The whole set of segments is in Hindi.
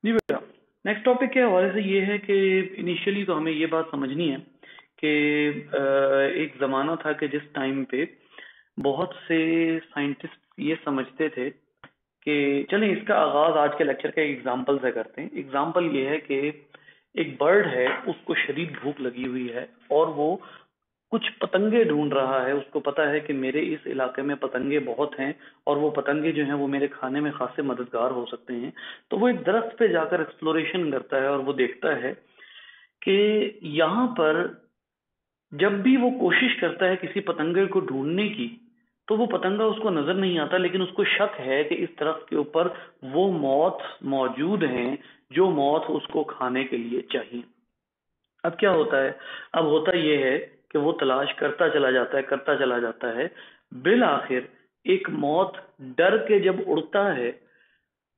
जी बेटा। नेक्स्ट टॉपिक के हवाले से ये है कि इनिशियली तो हमें ये बात समझनी है कि एक ज़माना था कि जिस टाइम पे बहुत से साइंटिस्ट ये समझते थे कि चलें इसका आगाज़ आज के लेक्चर के एग्जाम्पल से करते हैं। एग्जाम्पल ये है कि एक बर्ड है, उसको शदीद भूख लगी हुई है और वो कुछ पतंगे ढूंढ रहा है। उसको पता है कि मेरे इस इलाके में पतंगे बहुत हैं और वो पतंगे जो हैं वो मेरे खाने में खासे मददगार हो सकते हैं। तो वो एक दरख्त पे जाकर एक्सप्लोरेशन करता है और वो देखता है कि यहाँ पर जब भी वो कोशिश करता है किसी पतंगे को ढूंढने की, तो वो पतंगा उसको नजर नहीं आता, लेकिन उसको शक है कि इस दरख्त के ऊपर वो मौत मौजूद हैं जो मौत उसको खाने के लिए चाहिए। अब क्या होता है? अब होता यह है कि वो तलाश करता चला जाता है, करता चला जाता है। बिल आखिर एक मौत डर के जब उड़ता है,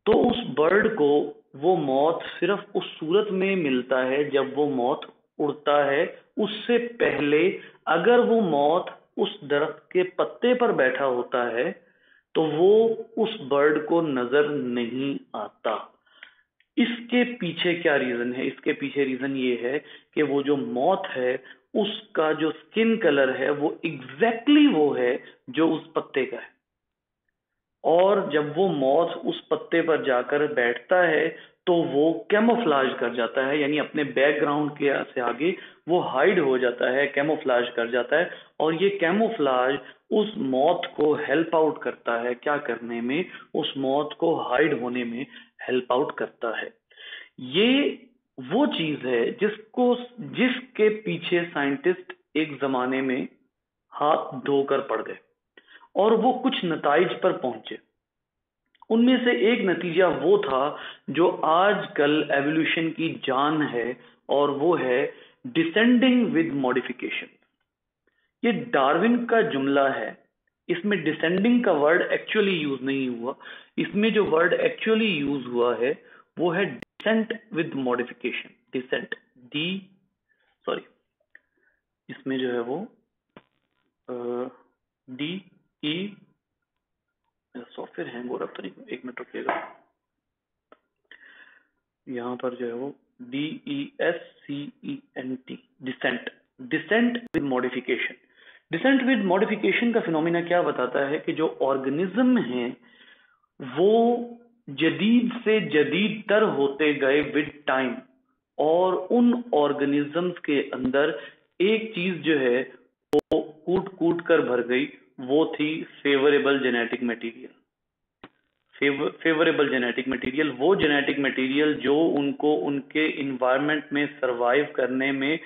तो उस बर्ड को वो मौत सिर्फ उस सूरत में मिलता है जब वो मौत उड़ता है। उससे पहले अगर वो मौत उस दरख्त के पत्ते पर बैठा होता है तो वो उस बर्ड को नजर नहीं आता। इसके पीछे क्या रीजन है? इसके पीछे रीजन ये है कि वो जो मौत है उसका जो स्किन कलर है वो एग्जैक्टली वो है जो उस पत्ते का है। और जब वो मॉथ उस पत्ते पर जाकर बैठता है तो वो कैमोफ्लाज कर जाता है, यानी अपने बैकग्राउंड के से आगे वो हाइड हो जाता है, कैमोफ्लाज कर जाता है। और ये कैमोफ्लाज उस मौत को हेल्प आउट करता है, क्या करने में? उस मौत को हाइड होने में हेल्प आउट करता है। ये वो चीज है जिसके पीछे साइंटिस्ट एक जमाने में हाथ धोकर पड़ गए और वो कुछ नताइज पर पहुंचे। उनमें से एक नतीजा वो था जो आजकल एवोल्यूशन की जान है, और वो है डिसेंडिंग विद मॉडिफिकेशन। ये डार्विन का जुमला है। इसमें डिसेंडिंग का वर्ड एक्चुअली यूज नहीं हुआ। इसमें जो वर्ड एक्चुअली यूज हुआ है वो है descent with modification. Descent, D, sorry, इसमें जो है वो डी ई, सॉफ्टवेयर हैंग हो रहा तो नहीं, एक मिनट रुकिएगा। यहाँ पर जो है वो DESCENT, descent. Descent with modification. Descent with modification का फिनोमिना क्या बताता है कि जो ऑर्गेनिज्म है वो जदीद से जदीद तर होते गए विद टाइम, और उन ऑर्गेनिजम्स के अंदर एक चीज जो है वो कूट कूट कर भर गई। वो थी favourable genetic material. Favourable genetic material, वो जेनेटिक मटेरियल जो उनको उनके इन्वायरमेंट में सरवाइव करने में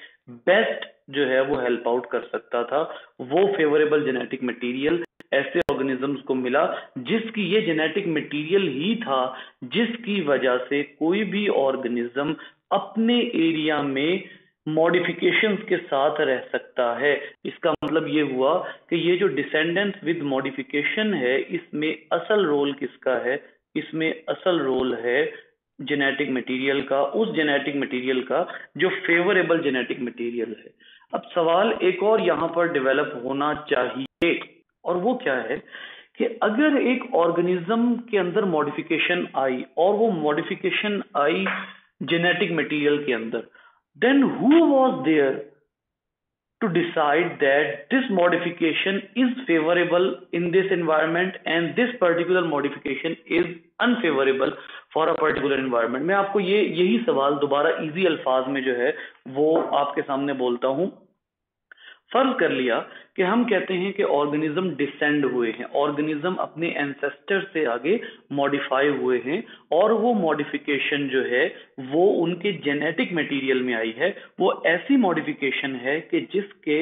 बेस्ट जो है वो हेल्प आउट कर सकता था। वो फेवरेबल जेनेटिक मटेरियल ऐसे ऑर्गेनिजम्स को मिला जिसकी ये जेनेटिक मटेरियल ही था जिसकी वजह से कोई भी ऑर्गेनिज्म अपने एरिया में मॉडिफिकेशंस के साथ रह सकता है। इसका मतलब ये हुआ कि ये जो डिसेंडेंस विद मॉडिफिकेशन है इसमें असल रोल किसका है? इसमें असल रोल है जेनेटिक मटेरियल का, उस जेनेटिक मटेरियल का जो फेवरेबल जेनेटिक मटेरियल है। अब सवाल एक और यहाँ पर डेवलप होना चाहिए, और वो क्या है कि अगर एक ऑर्गेनिज्म के अंदर मॉडिफिकेशन आई और वो मॉडिफिकेशन आई जेनेटिक मटेरियल के अंदर, then who was there to decide that this modification is favorable in this environment and this particular modification is unfavorable for a particular environment? मैं आपको यही सवाल दोबारा इजी अल्फाज में जो है वो आपके सामने बोलता हूं। फर्ज कर लिया कि हम कहते हैं कि ऑर्गेनिज्म डिसेंड हुए हैं, ऑर्गेनिज्म अपने एंसेस्टर से आगे मॉडिफाई हुए हैं, और वो मॉडिफिकेशन जो है वो उनके जेनेटिक मटेरियल में आई है। वो ऐसी मॉडिफिकेशन है कि जिसके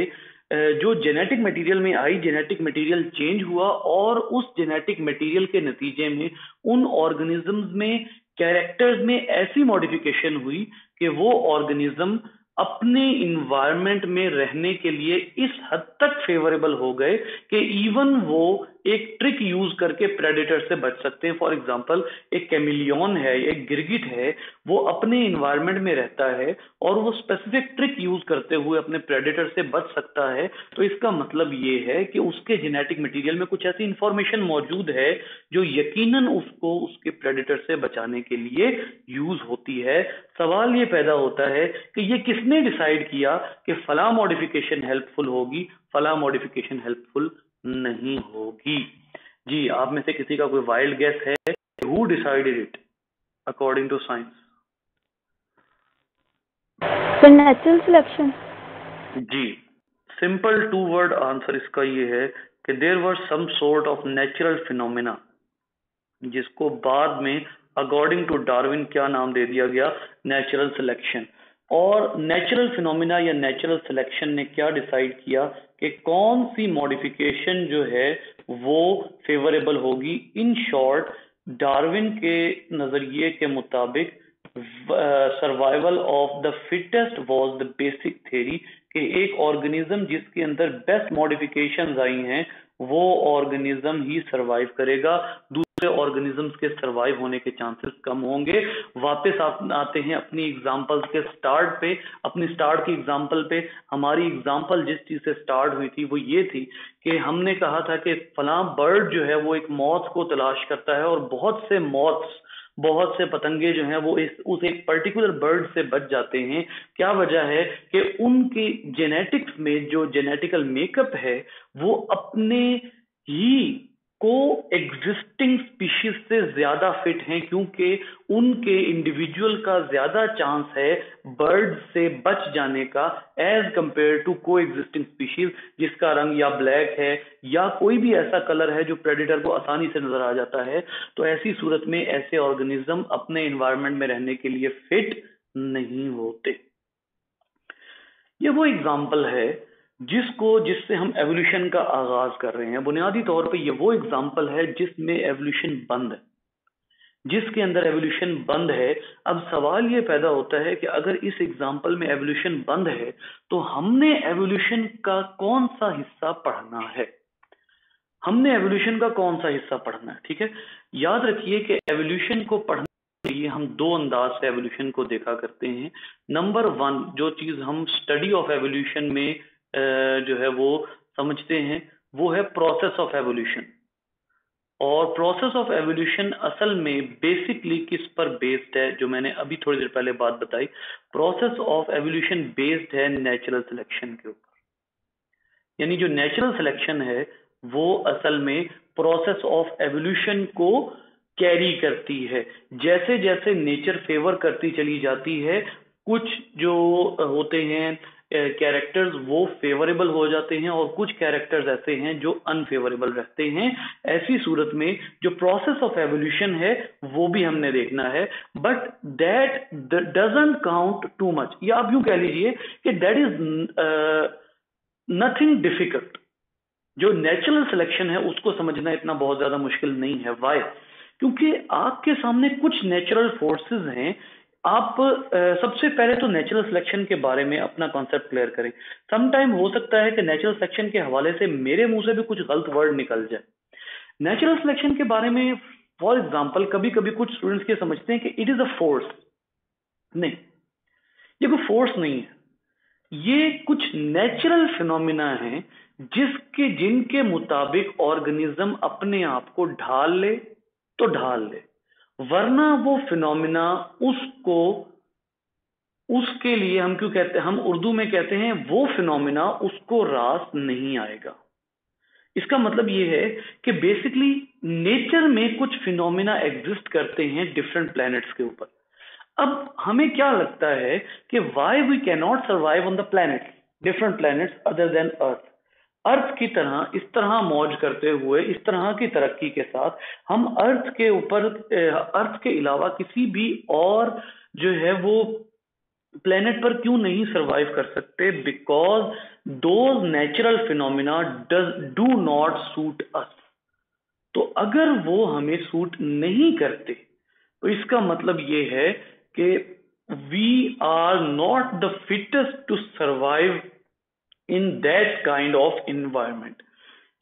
जो जेनेटिक मटेरियल में आई, जेनेटिक मटेरियल चेंज हुआ और उस जेनेटिक मटेरियल के नतीजे में उन ऑर्गेनिजम्स में, कैरेक्टर्स में ऐसी मॉडिफिकेशन हुई कि वो ऑर्गेनिज्म अपने इन्वायरमेंट में रहने के लिए इस हद तक फेवरेबल हो गए कि इवन वो एक ट्रिक यूज करके प्रेडेटर से बच सकते हैं। फॉर एग्जांपल, एक कैमिलियन है, एक गिरगिट है, वो अपने इन्वायरमेंट में रहता है और वो स्पेसिफिक ट्रिक यूज करते हुए अपने प्रेडेटर से बच सकता है। तो इसका मतलब ये है कि उसके जेनेटिक मटेरियल में कुछ ऐसी इंफॉर्मेशन मौजूद है जो यकीनन उसको उसके प्रेडेटर से बचाने के लिए यूज होती है। सवाल ये पैदा होता है कि ये किसने डिसाइड किया कि फला मॉडिफिकेशन हेल्पफुल होगी, फला मॉडिफिकेशन हेल्पफुल नहीं होगी। जी, आप में से किसी का कोई वाइल्ड गेस है? Who decided it according to science? Sir natural selection. जी, सिंपल 2 वर्ड आंसर इसका ये है कि there were some sort of natural phenomena, जिसको बाद में अकॉर्डिंग टू डार्विन क्या नाम दे दिया गया? Natural selection. और नेचुरल फिनोमिना या नेचुरल सिलेक्शन ने क्या डिसाइड किया कि कौन सी मॉडिफिकेशन जो है वो फेवरेबल होगी। इन शॉर्ट, डार्विन के नजरिए के मुताबिक survival of the fittest was the basic theory, कि एक ऑर्गेनिज्म जिसके अंदर बेस्ट मॉडिफिकेशंस आई हैं वो ऑर्गेनिज्म ही सरवाइव करेगा, दूसरे ऑर्गेनिजम्स के सरवाइव होने के चांसेस कम होंगे। वापस आते हैं अपनी एग्जांपल्स के स्टार्ट पे, अपनी स्टार्ट की एग्जांपल पे। हमारी एग्जांपल जिस चीज से स्टार्ट हुई थी वो ये थी कि हमने कहा था कि फलां बर्ड जो है वो एक मॉथ को तलाश करता है और बहुत से मॉथ्स, बहुत से पतंगे जो हैं वो उस एक पर्टिकुलर बर्ड से बच जाते हैं। क्या वजह है? कि उनकी जेनेटिक्स में जो जेनेटिकल मेकअप है वो अपने ही को एग्जिस्टिंग स्पीशीज से ज्यादा फिट हैं, क्योंकि उनके इंडिविजुअल का ज्यादा चांस है बर्ड से बच जाने का एज कंपेयर टू को एग्जिस्टिंग स्पीशीज जिसका रंग या ब्लैक है या कोई भी ऐसा कलर है जो प्रेडेटर को आसानी से नजर आ जाता है। तो ऐसी सूरत में ऐसे ऑर्गेनिज्म अपने एनवायरनमेंट में रहने के लिए फिट नहीं होते। ये वो एग्जाम्पल है जिससे हम एवोल्यूशन का आगाज कर रहे हैं। बुनियादी तौर पे ये वो एग्जाम्पल है जिसमें एवोल्यूशन बंद है, जिसके अंदर एवोल्यूशन बंद है। अब सवाल ये पैदा होता है कि अगर इस एग्जाम्पल में एवोल्यूशन बंद है तो हमने एवोल्यूशन का कौन सा हिस्सा पढ़ना है? हमने एवोल्यूशन का कौन सा हिस्सा पढ़ना है? ठीक है, याद रखिए कि एवोल्यूशन को पढ़ने के लिए हम दो अंदाज से एवोल्यूशन को देखा करते हैं। नंबर 1, जो चीज हम स्टडी ऑफ एवोल्यूशन में जो है वो समझते हैं वो है प्रोसेस ऑफ एवोल्यूशन। और प्रोसेस ऑफ एवोल्यूशन असल में बेसिकली किस पर बेस्ड है? जो मैंने अभी थोड़ी देर पहले बात बताई, प्रोसेस ऑफ एवोल्यूशन बेस्ड है नेचुरल सिलेक्शन के ऊपर। यानी जो नेचुरल सिलेक्शन है वो असल में प्रोसेस ऑफ एवोल्यूशन को कैरी करती है। जैसे जैसे नेचर फेवर करती चली जाती है, कुछ जो होते हैं कैरेक्टर्स वो फेवरेबल हो जाते हैं और कुछ कैरेक्टर्स ऐसे हैं जो अनफेवरेबल रहते हैं। ऐसी सूरत में जो प्रोसेस ऑफ एवोल्यूशन है वो भी हमने देखना है, but that doesn't count too much. या आप यूं कह लीजिए कि दैट इज नथिंग डिफिकल्ट। जो नेचुरल सिलेक्शन है उसको समझना इतना बहुत ज्यादा मुश्किल नहीं है। वाई? क्योंकि आपके सामने कुछ नेचुरल फोर्सेस हैं। आप सबसे पहले तो नेचुरल सिलेक्शन के बारे में अपना कॉन्सेप्ट क्लियर करें। समटाइम हो सकता है कि नेचुरल सिलेक्शन के हवाले से मेरे मुंह से भी कुछ गलत वर्ड निकल जाए। नेचुरल सिलेक्शन के बारे में फॉर एग्जाम्पल कभी कभी कुछ स्टूडेंट्स ये समझते हैं कि इट इज अ फोर्स। नहीं, ये कोई फोर्स नहीं है, ये कुछ नेचुरल फिनोमिना हैं जिनके मुताबिक ऑर्गेनिज्म अपने आप को ढाल ले तो ढाल ले, वरना वो फिनोमिना उसको, उसके लिए हम क्यों कहते हैं, हम उर्दू में कहते हैं वो फिनोमिना उसको रास नहीं आएगा। इसका मतलब ये है कि बेसिकली नेचर में कुछ फिनोमिना एग्जिस्ट करते हैं डिफरेंट प्लैनेट्स के ऊपर। अब हमें क्या लगता है कि why we can not survive on the planet, different planets other than earth. Earth की तरह इस तरह मौज करते हुए, इस तरह की तरक्की के साथ हम अर्थ के ऊपर, अर्थ के अलावा किसी भी और जो है वो प्लेनेट पर क्यों नहीं सरवाइव कर सकते? Because those natural phenomena do not suit us. तो अगर वो हमें सूट नहीं करते तो इसका मतलब ये है कि we are not the fittest to survive in that kind of environment.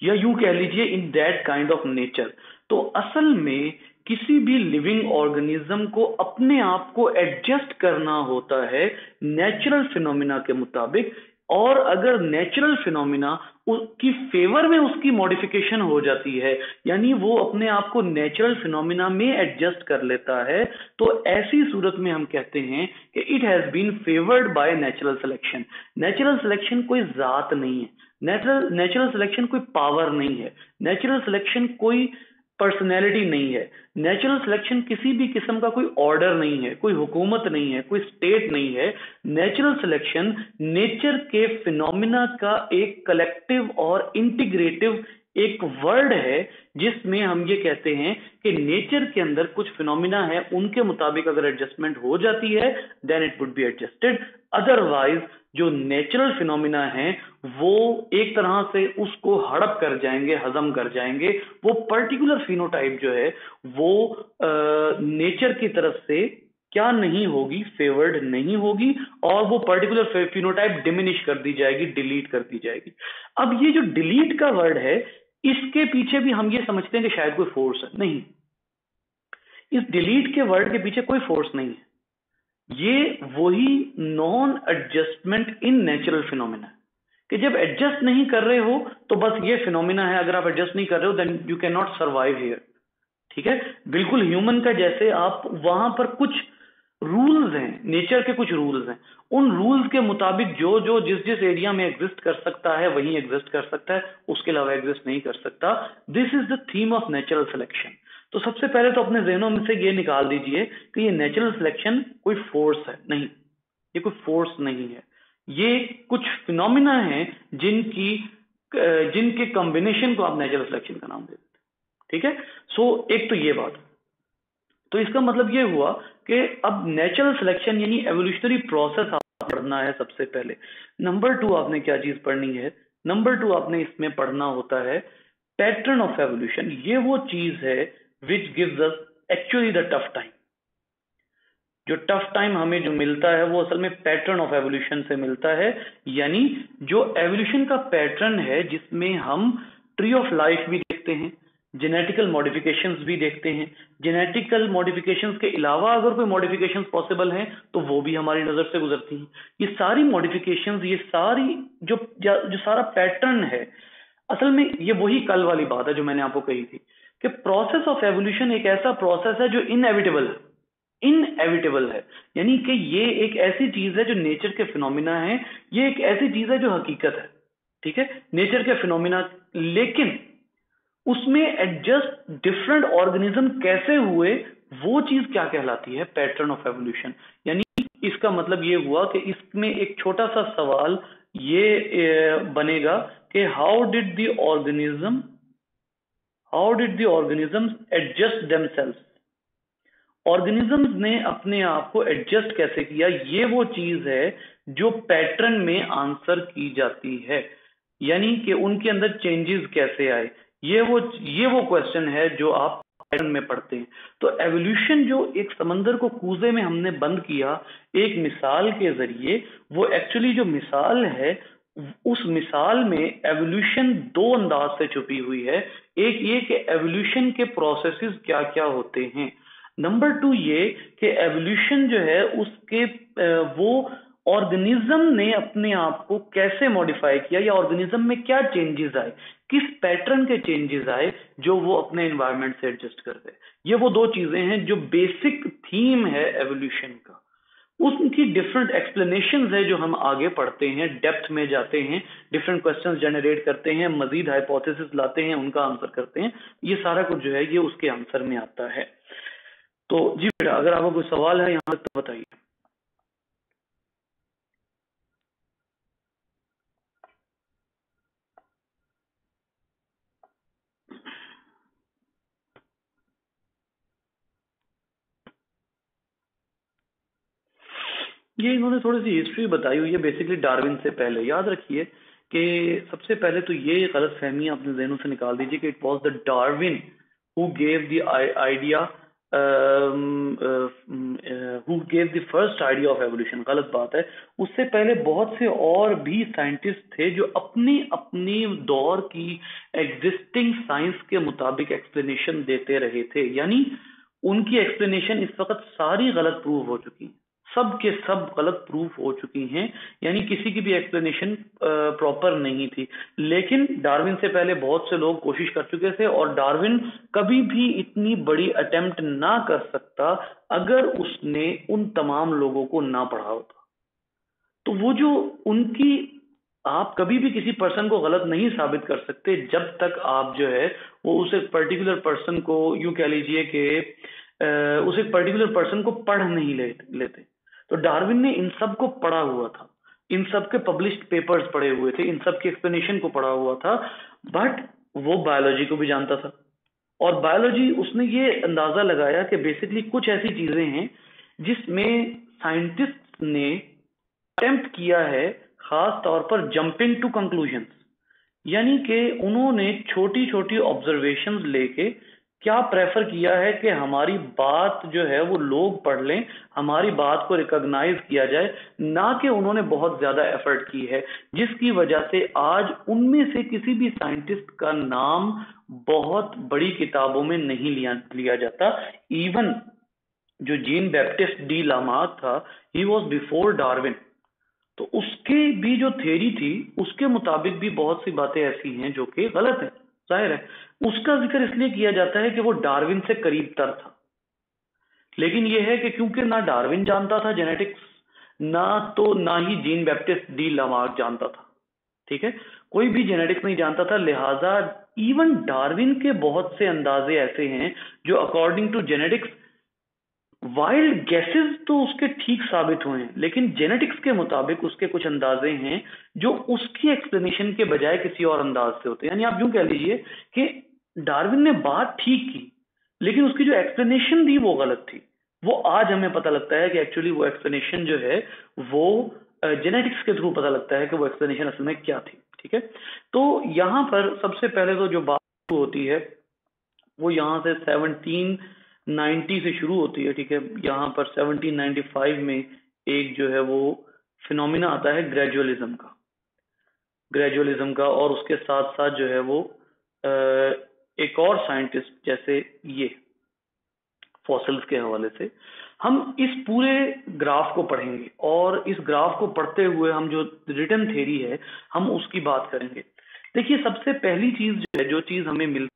या यूं कह लीजिए in that kind of nature. तो असल में किसी भी लिविंग ऑर्गेनिज्म को अपने आप को एडजस्ट करना होता है नेचुरल फिनोमिना के मुताबिक, और अगर नेचुरल फिनोमिना उसकी फेवर में उसकी मॉडिफिकेशन हो जाती है, यानी वो अपने आप को नेचुरल फिनोमिना में एडजस्ट कर लेता है, तो ऐसी सूरत में हम कहते हैं कि it has been favoured by natural selection. Natural selection कोई जात नहीं है, नेचुरल सिलेक्शन कोई पावर नहीं है, नेचुरल सिलेक्शन कोई पर्सनैलिटी नहीं है, नेचुरल सिलेक्शन किसी भी किस्म का कोई ऑर्डर नहीं है, कोई हुकूमत नहीं है, कोई स्टेट नहीं है। नेचुरल सिलेक्शन नेचर के फिनोमिना का एक कलेक्टिव और इंटीग्रेटिव एक वर्ड है, जिसमें हम ये कहते हैं कि नेचर के अंदर कुछ फिनोमिना है, उनके मुताबिक अगर एडजस्टमेंट हो जाती है then it would be adjusted, otherwise जो नेचुरल फिनोमिना है वो एक तरह से उसको हड़प कर जाएंगे, हजम कर जाएंगे। वो पर्टिकुलर फिनोटाइप जो है वो नेचर की तरफ से क्या नहीं होगी, फेवर्ड नहीं होगी, और वो पर्टिकुलर फिनोटाइप डिमिनिश कर दी जाएगी, डिलीट कर दी जाएगी। अब ये जो डिलीट का वर्ड है, इसके पीछे भी हम ये समझते हैं कि शायद कोई फोर्स है, नहीं, इस डिलीट के वर्ड के पीछे कोई फोर्स नहीं है, ये वही non adjustment in natural phenomena कि जब एडजस्ट नहीं कर रहे हो तो बस ये फिनोमिना है, अगर आप एडजस्ट नहीं कर रहे हो then you can not survive here. ठीक है, बिल्कुल ह्यूमन का जैसे आप वहां पर कुछ रूल्स हैं, नेचर के कुछ रूल्स हैं, उन रूल्स के मुताबिक जो जो जिस जिस एरिया में एग्जिस्ट कर सकता है वहीं एग्जिस्ट कर सकता है, उसके अलावा एग्जिस्ट नहीं कर सकता। This is the theme of natural selection. तो सबसे पहले तो अपने जहनों में से ये निकाल दीजिए कि ये नेचुरल सिलेक्शन कोई फोर्स है नहीं, ये कोई फोर्स नहीं है, ये कुछ फिनोमिना है जिनके कॉम्बिनेशन को आप नेचुरल सिलेक्शन का नाम देते हैं। ठीक है, सो एक तो ये बात, तो इसका मतलब ये हुआ कि अब नेचुरल सिलेक्शन यानी एवोल्यूशनरी प्रोसेस आपको पढ़ना है सबसे पहले। नंबर 2 आपने क्या चीज पढ़नी है, नंबर 2 आपने इसमें पढ़ना होता है पैटर्न ऑफ एवोल्यूशन। ये वो चीज है which gives us actually the tough time. जो टफ टाइम हमें जो मिलता है वो असल में पैटर्न ऑफ एवोल्यूशन से मिलता है, यानी जो एवोल्यूशन का पैटर्न है जिसमें हम ट्री ऑफ लाइफ भी देखते हैं, जेनेटिकल मॉडिफिकेशंस भी देखते हैं, जेनेटिकल मॉडिफिकेशंस के अलावा अगर कोई मॉडिफिकेशंस पॉसिबल हैं तो वो भी हमारी नजर से गुजरती हैं। ये सारी मॉडिफिकेशंस, ये सारी जो सारा पैटर्न है, असल में ये वही कल वाली बात है जो मैंने आपको कही थी कि प्रोसेस ऑफ एवोल्यूशन एक ऐसा प्रोसेस है जो इनएविटेबल है, इनएविटेबल है, यानी कि ये एक ऐसी चीज है जो नेचर के फिनोमिना है, ये एक ऐसी चीज है जो हकीकत है। ठीक है, नेचर के फिनोमिना, लेकिन उसमें एडजस्ट डिफरेंट ऑर्गेनिज्म कैसे हुए, वो चीज क्या कहलाती है, पैटर्न ऑफ एवोल्यूशन। यानी इसका मतलब ये हुआ कि इसमें एक छोटा सा सवाल ये बनेगा कि how did the organism adjust themselves, organisms ने अपने आप को एडजस्ट कैसे किया, ये वो चीज है जो पैटर्न में आंसर की जाती है, यानी कि उनके अंदर चेंजेस कैसे आए, ये वो क्वेश्चन है जो आप पैटर्न में पढ़ते हैं। तो एवोल्यूशन जो एक समंदर को कूजे में हमने बंद किया एक मिसाल के जरिए, वो एक्चुअली जो मिसाल है उस मिसाल में एवोल्यूशन दो अंदाज से छुपी हुई है। एक ये कि एवोल्यूशन के प्रोसेसेस क्या क्या होते हैं, नंबर 2 ये कि एवोल्यूशन जो है उसके वो ऑर्गेनिज्म ने अपने आप को कैसे मॉडिफाई किया, या ऑर्गेनिज्म में क्या चेंजेस आए, किस पैटर्न के चेंजेस आए जो वो अपने एनवायरनमेंट से एडजस्ट कर गए। ये वो दो चीजें हैं जो बेसिक थीम है एवोल्यूशन का। उनकी डिफरेंट एक्सप्लेनेशंस है जो हम आगे पढ़ते हैं, डेप्थ में जाते हैं, डिफरेंट क्वेश्चंस जनरेट करते हैं, मजीद हाइपोथेसिस लाते हैं, उनका आंसर करते हैं, ये सारा कुछ जो है ये उसके आंसर में आता है। तो जी बेटा, अगर आपको कोई सवाल है यहाँ तक तो बताइए। ये इन्होंने थोड़ी सी हिस्ट्री बताई हुई है बेसिकली डार्विन से पहले। याद रखिए कि सबसे पहले तो ये गलत फहमी अपने जहनों से निकाल दीजिए कि it was the Darwin who gave the idea, who gave the first idea of evolution, गलत बात है। उससे पहले बहुत से और भी साइंटिस्ट थे जो अपनी अपनी दौर की एग्जिस्टिंग साइंस के मुताबिक एक्सप्लेनेशन देते रहे थे, यानी उनकी एक्सप्लेनेशन इस वक्त सारी गलत प्रूव हो चुकी हैं, सब के सब गलत प्रूफ हो चुकी हैं, यानी किसी की भी एक्सप्लेनेशन प्रॉपर नहीं थी। लेकिन डार्विन से पहले बहुत से लोग कोशिश कर चुके थे, और डार्विन कभी भी इतनी बड़ी अटेम्प्ट ना कर सकता अगर उसने उन तमाम लोगों को ना पढ़ा होता। तो वो जो उनकी, आप कभी भी किसी पर्सन को गलत नहीं साबित कर सकते जब तक आप जो है वो उस एक पर्टिकुलर पर्सन को, यूं कह लीजिए कि उस एक पर्टिकुलर पर्सन को पढ़ नहीं लेते। तो डार्विन ने इन सब को पढ़ा हुआ था, इन सब के पब्लिश्ड पेपर्स पढ़े हुए थे, इन सब की एक्सप्लेनेशन को पढ़ा हुआ था, बट वो बायोलॉजी को भी जानता था। और बायोलॉजी उसने ये अंदाजा लगाया कि बेसिकली कुछ ऐसी चीजें हैं जिसमें साइंटिस्ट ने अटेम्प्ट किया है, खास तौर पर जंपिंग टू कंक्लूजन्स, यानी कि उन्होंने छोटी छोटी ऑब्जर्वेशंस लेके क्या प्रेफर किया है कि हमारी बात जो है वो लोग पढ़ लें, हमारी बात को रिकॉग्नाइज किया जाए, ना कि उन्होंने बहुत ज्यादा एफर्ट की है, जिसकी वजह से आज उनमें से किसी भी साइंटिस्ट का नाम बहुत बड़ी किताबों में नहीं लिया जाता। इवन जो जीन बैप्टिस्ट डी लामार्क था, ही वॉज बिफोर डार्विन, तो उसके भी जो थ्योरी थी उसके मुताबिक भी बहुत सी बातें ऐसी हैं जो कि गलत है, जाहिर है। उसका जिक्र इसलिए किया जाता है कि वो डार्विन से करीब तर था, लेकिन यह है कि क्योंकि ना डार्विन जानता था जेनेटिक्स, ना ही जीन बैप्टिस्ट डी लामार्क जानता था, ठीक है, कोई भी जेनेटिक्स नहीं जानता था। लिहाजा इवन डार्विन के बहुत से अंदाजे ऐसे हैं जो according to genetics, wild guesses तो उसके ठीक साबित हुए हैं, लेकिन जेनेटिक्स के मुताबिक उसके कुछ अंदाजे हैं जो उसकी एक्सप्लेनेशन के बजाय किसी और अंदाज से होते हैं। यानी आप यूं कह लीजिए कि डार्विन ने बात ठीक की, लेकिन उसकी जो एक्सप्लेनेशन थी वो गलत थी। वो आज हमें पता लगता है कि एक्चुअली वो एक्सप्लेनेशन जो है वो जेनेटिक्स के थ्रू पता लगता है कि वो एक्सप्लेनेशन असल में क्या थी, ठीक है। तो यहाँ पर सबसे पहले तो जो बात होती है वो यहाँ से 1790 से शुरू होती है, ठीक है। यहाँ पर 1795 में एक जो है वो फिनोमिना आता है ग्रेजुअलिज्म का, और उसके साथ साथ जो है वो एक और साइंटिस्ट, जैसे ये फॉसिल्स के हवाले से हम इस पूरे ग्राफ को पढ़ेंगे, और इस ग्राफ को पढ़ते हुए हम जो रिटन थ्योरी है हम उसकी बात करेंगे। देखिए, सबसे पहली चीज जो है, जो चीज हमें मिलती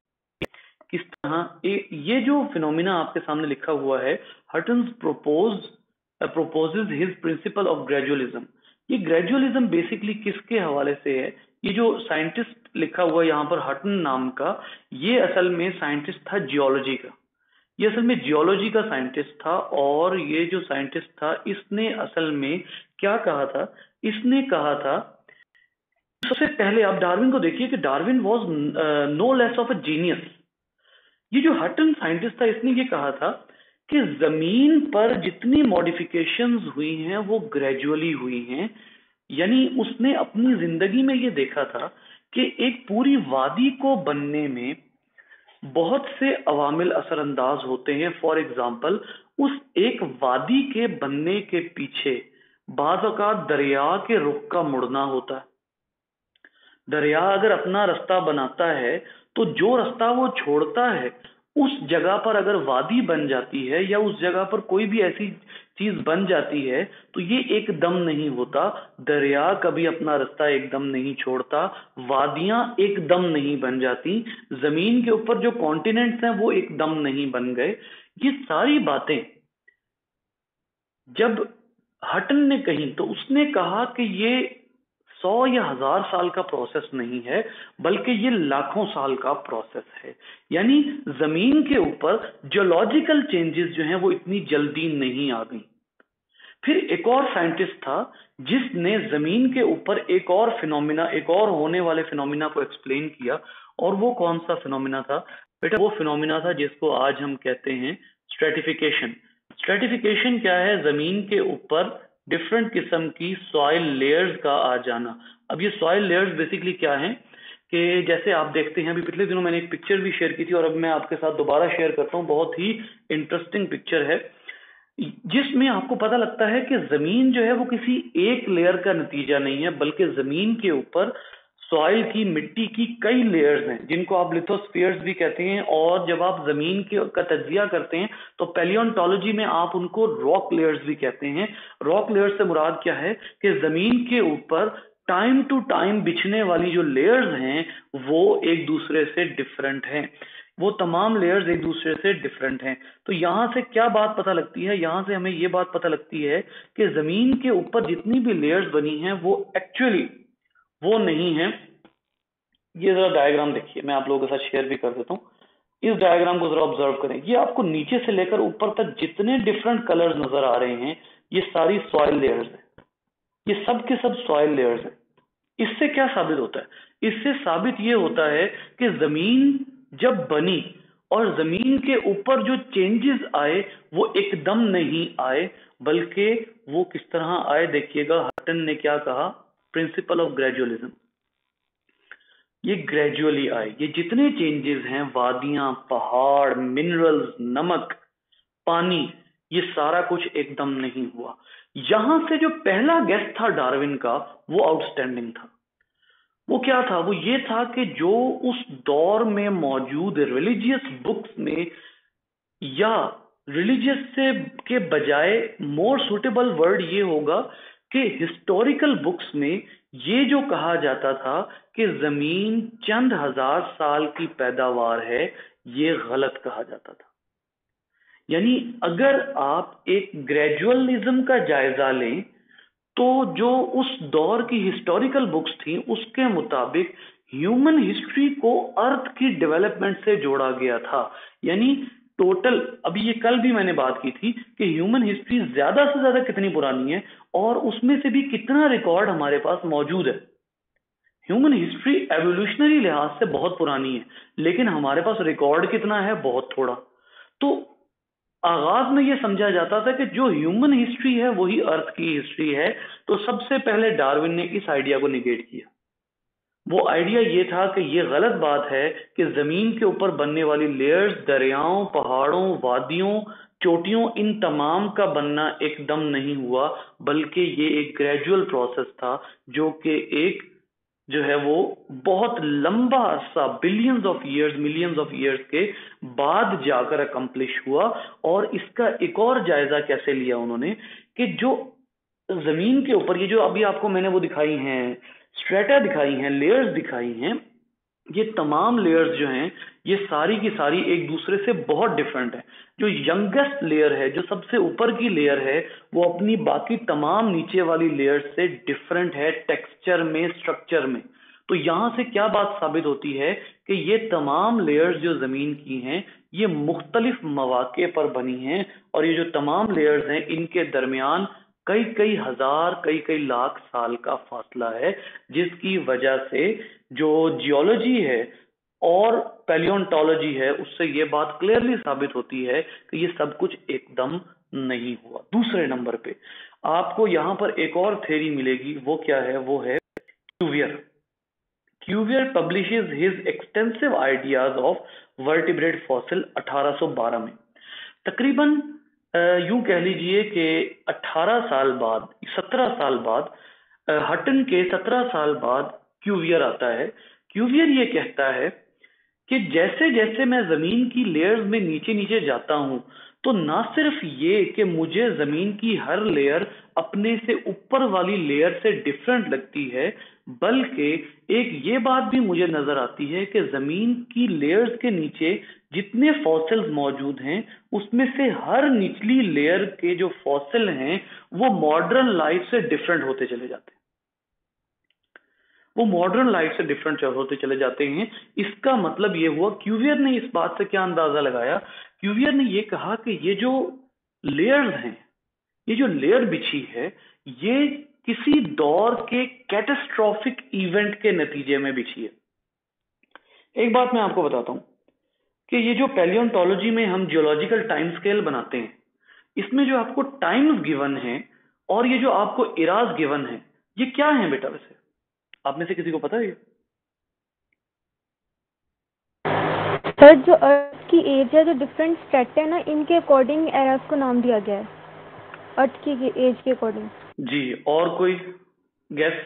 किस तरह, ये जो फिनोमिना आपके सामने लिखा हुआ है, Hutton's proposes his principle of gradualism. ये ग्रेजुअलिज्म बेसिकली किसके हवाले से है? ये जो साइंटिस्ट लिखा हुआ है यहाँ पर हटन नाम का, ये असल में साइंटिस्ट था जियोलॉजी का, ये असल में जियोलॉजी का साइंटिस्ट था। और ये जो साइंटिस्ट था इसने असल में क्या कहा था? इसने कहा था, सबसे पहले आप डार्विन को देखिए कि Darwin was no less of a genius. ये जो हटन साइंटिस्ट था इसने ये कहा था कि जमीन पर जितनी मॉडिफिकेशंस हुई हैं वो ग्रेजुअली हुई हैं। यानी उसने अपनी जिंदगी में ये देखा था कि एक पूरी वादी को बनने में बहुत से अवामिल असरअंदाज होते हैं। फॉर एग्जाम्पल, उस एक वादी के बनने के पीछे बाज़ औक़ात दरिया के रुख का मुड़ना होता है। दरिया अगर अपना रास्ता बनाता है तो जो रास्ता वो छोड़ता है, उस जगह पर अगर वादी बन जाती है या उस जगह पर कोई भी ऐसी चीज बन जाती है तो ये एकदम नहीं होता। दरिया कभी अपना रास्ता एकदम नहीं छोड़ता, वादियां एकदम नहीं बन जाती, जमीन के ऊपर जो कॉन्टिनेंट्स हैं वो एकदम नहीं बन गए। ये सारी बातें जब हटन ने कही तो उसने कहा कि ये 100 या 1000 साल का प्रोसेस नहीं है, बल्कि ये लाखों साल का प्रोसेस है। यानी जमीन के ऊपर जियोलॉजिकल चेंजेस जो हैं वो इतनी जल्दी नहीं आ गई। फिर एक और साइंटिस्ट था जिसने जमीन के ऊपर एक और फिनोमिना, एक और होने वाले फिनोमिना को एक्सप्लेन किया। और वो कौन सा फिनोमिना था बेटा? वो फिनोमिना था जिसको आज हम कहते हैं स्ट्रेटिफिकेशन। स्ट्रेटिफिकेशन क्या है? जमीन के ऊपर डिफरेंट किस्म की सॉइल लेयर्स का आ जाना। अब ये सॉइल लेयर्स बेसिकली क्या हैं कि जैसे आप देखते हैं, अभी पिछले दिनों मैंने एक पिक्चर भी शेयर की थी और अब मैं आपके साथ दोबारा शेयर करता हूँ, बहुत ही इंटरेस्टिंग पिक्चर है। जिसमें आपको पता लगता है कि जमीन जो है वो किसी एक लेयर का नतीजा नहीं है, बल्कि जमीन के ऊपर सॉइल की, मिट्टी की कई लेयर्स हैं, जिनको आप लिथोस्फीयर्स भी कहते हैं। और जब आप जमीन के का तज्जिया करते हैं तो पैलियोंटोलॉजी में आप उनको रॉक लेयर्स भी कहते हैं। रॉक लेयर्स से मुराद क्या है कि जमीन के ऊपर टाइम टू टाइम बिछने वाली जो लेयर्स हैं वो एक दूसरे से डिफरेंट हैं, वो तमाम लेयर्स एक दूसरे से डिफरेंट हैं। तो यहां से क्या बात पता लगती है, यहां से हमें ये बात पता लगती है कि जमीन के ऊपर जितनी भी लेयर्स बनी हैं वो एक्चुअली वो नहीं है। ये जरा डायग्राम देखिए, मैं आप लोगों के साथ शेयर भी कर देता हूँ। इस डायग्राम को जरा ऑब्जर्व करें। ये आपको नीचे से लेकर ऊपर तक जितने डिफरेंट कलर्स नजर आ रहे हैं ये सारी सॉइल लेयर्स हैं, ये सब के सब सॉइल लेयर्स हैं। इससे क्या साबित होता है? इससे साबित ये होता है कि जमीन जब बनी और जमीन के ऊपर जो चेंजेस आए वो एकदम नहीं आए, बल्कि वो किस तरह आए देखिएगा। हटन ने क्या कहा, प्रिंसिपल ऑफ ग्रेजुअलिज्म। ये ग्रेजुअली आए, ये जितने चेंजेस हैं, वादियां, पहाड़, मिनरल्स, नमक, पानी, ये सारा कुछ एकदम नहीं हुआ। यहां से जो पहला गेस था डार्विन का वो आउटस्टैंडिंग था। वो क्या था? वो ये था कि जो उस दौर में मौजूद रिलीजियस बुक्स में, या रिलीजियस से के बजाय मोर सुटेबल वर्ड ये होगा कि हिस्टोरिकल बुक्स में ये जो कहा जाता था कि जमीन चंद हजार साल की पैदावार है, ये गलत कहा जाता था। यानी अगर आप एक ग्रेजुअलिज्म का जायजा लें तो जो उस दौर की हिस्टोरिकल बुक्स थी उसके मुताबिक ह्यूमन हिस्ट्री को अर्थ की डेवलपमेंट से जोड़ा गया था। यानी टोटल, अभी ये कल भी मैंने बात की थी कि ह्यूमन हिस्ट्री ज्यादा से ज्यादा कितनी पुरानी है और उसमें से भी कितना रिकॉर्ड हमारे पास मौजूद है। ह्यूमन हिस्ट्री एवोल्यूशनरी लिहाज से बहुत पुरानी है, लेकिन हमारे पास रिकॉर्ड कितना है? बहुत थोड़ा। तो आगाज में यह समझा जाता था कि जो ह्यूमन हिस्ट्री है वही अर्थ की हिस्ट्री है। तो सबसे पहले डार्विन ने इस आइडिया को निगेट किया। वो आइडिया ये था कि ये गलत बात है कि जमीन के ऊपर बनने वाली लेयर्स, दरियाओं, पहाड़ों, वादियों, चोटियों, इन तमाम का बनना एकदम नहीं हुआ, बल्कि ये एक ग्रेजुअल प्रोसेस था जो कि एक जो है वो बहुत लंबा अरसा, billions of years, millions of years के बाद जाकर अकम्प्लिश हुआ। और इसका एक और जायजा कैसे लिया उन्होंने कि जो जमीन के ऊपर ये जो अभी आपको मैंने वो दिखाई हैं, स्ट्रेटा दिखाई हैं, लेयर्स दिखाई हैं, ये तमाम लेयर्स जो हैं ये सारी की सारी एक दूसरे से बहुत डिफरेंट है। जो यंगेस्ट लेयर है, जो सबसे ऊपर की लेयर है, वो अपनी बाकी तमाम नीचे वाली लेयर से डिफरेंट है टेक्सचर में, स्ट्रक्चर में। तो यहां से क्या बात साबित होती है कि ये तमाम लेयर्स जो जमीन की हैं ये मुख्तलिफ मौके पर बनी हैं, और ये जो तमाम लेयर्स हैं इनके दरमियान कई कई हजार, कई कई लाख साल का फासला है, जिसकी वजह से जो जियोलॉजी है और पैलियोंटोलॉजी है उससे ये बात क्लियरली साबित होती है कि ये सब कुछ एकदम नहीं हुआ। दूसरे नंबर पे आपको यहां पर एक और थ्योरी मिलेगी। वो क्या है? वो है Cuvier. Cuvier publishes his extensive ideas of vertebrate fossil 1812 में। तकरीबन यूं कह लीजिए कि 18 साल बाद, 17 साल बाद, हटन के 17 साल बाद क्यूवियर आता है। क्यूवियर ये कहता है कि जैसे जैसे मैं जमीन की लेयर्स में नीचे नीचे जाता हूं तो ना सिर्फ ये कि मुझे जमीन की हर लेयर अपने से ऊपर वाली लेयर से डिफरेंट लगती है, बल्कि एक ये बात भी मुझे नजर आती है कि जमीन की लेयर्स के नीचे जितने फॉसिल्स मौजूद हैं उसमें से हर निचली लेयर के जो फॉसिल हैं वो मॉडर्न लाइफ से डिफरेंट होते चले जाते हैं। वो मॉडर्न लाइफ से डिफरेंट होते चले जाते हैं। इसका मतलब ये हुआ, क्यूवियर ने इस बात से क्या अंदाजा लगाया? क्यूवियर ने ये कहा कि ये जो लेयर्स हैं, ये जो लेयर बिछी है, ये किसी दौर के कैटास्ट्रोफिक इवेंट के नतीजे में बिछी है। एक बात मैं आपको बताता हूं कि ये जो पैलियोंटोलॉजी में हम जियोलॉजिकल टाइम स्केल बनाते हैं, इसमें जो आपको टाइम्स गिवन है और ये जो आपको इराज गिवन है, ये क्या है बेटा? वैसे आप में से किसी को पता है ये? सर जो अर्थ की एज है, जो डिफरेंट स्ट्रेटा है ना, इनके अकॉर्डिंग एरास को नाम दिया गया है। अर्थ की एज के अकॉर्डिंग। जी, और कोई गैस?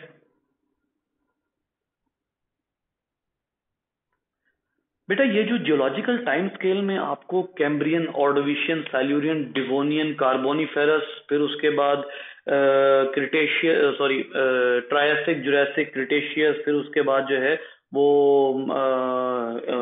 बेटा ये जो जियोलॉजिकल टाइम स्केल में आपको कैम्ब्रियन, ऑर्डोविशियन, साइल्यूरियन, डिवोनियन, कार्बोनिफेरस, फिर उसके बाद Cretaceous, sorry Triassic, Jurassic, Cretaceous, फिर उसके बाद जो है वो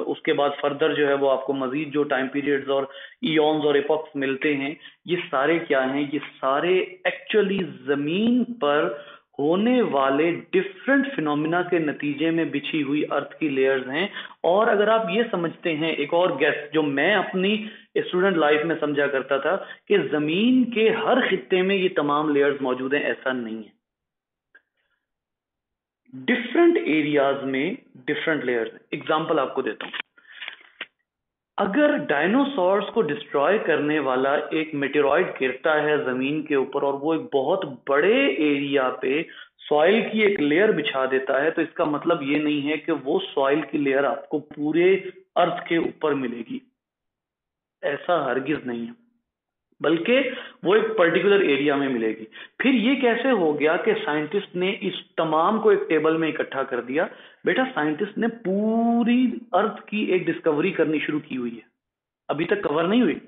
उसके बाद फर्दर जो है वो आपको मजीद जो टाइम पीरियड्स और इयॉन्स और एपॉक्स मिलते हैं, ये सारे क्या हैं? ये सारे एक्चुअली जमीन पर होने वाले डिफरेंट फिनोमिना के नतीजे में बिछी हुई अर्थ की लेयर्स हैं। और अगर आप ये समझते हैं, एक और गेस जो मैं अपनी स्टूडेंट लाइफ में समझा करता था कि जमीन के हर खित्ते में ये तमाम लेयर्स मौजूद हैं, ऐसा नहीं है। डिफरेंट एरियाज में डिफरेंट लेयर्स। एग्जांपल आपको देता हूं, अगर डायनासोर्स को डिस्ट्रॉय करने वाला एक मेटेरॉइड गिरता है जमीन के ऊपर और वो एक बहुत बड़े एरिया पे सॉइल की एक लेयर बिछा देता है, तो इसका मतलब ये नहीं है कि वो सॉइल की लेयर आपको पूरे अर्थ के ऊपर मिलेगी, ऐसा हरगिज नहीं है, बल्कि वो एक पर्टिकुलर एरिया में मिलेगी। फिर ये कैसे हो गया कि साइंटिस्ट ने इस तमाम को एक टेबल में इकट्ठा कर दिया? बेटा साइंटिस्ट ने पूरी अर्थ की एक डिस्कवरी करनी शुरू की हुई है, अभी तक कवर नहीं हुई,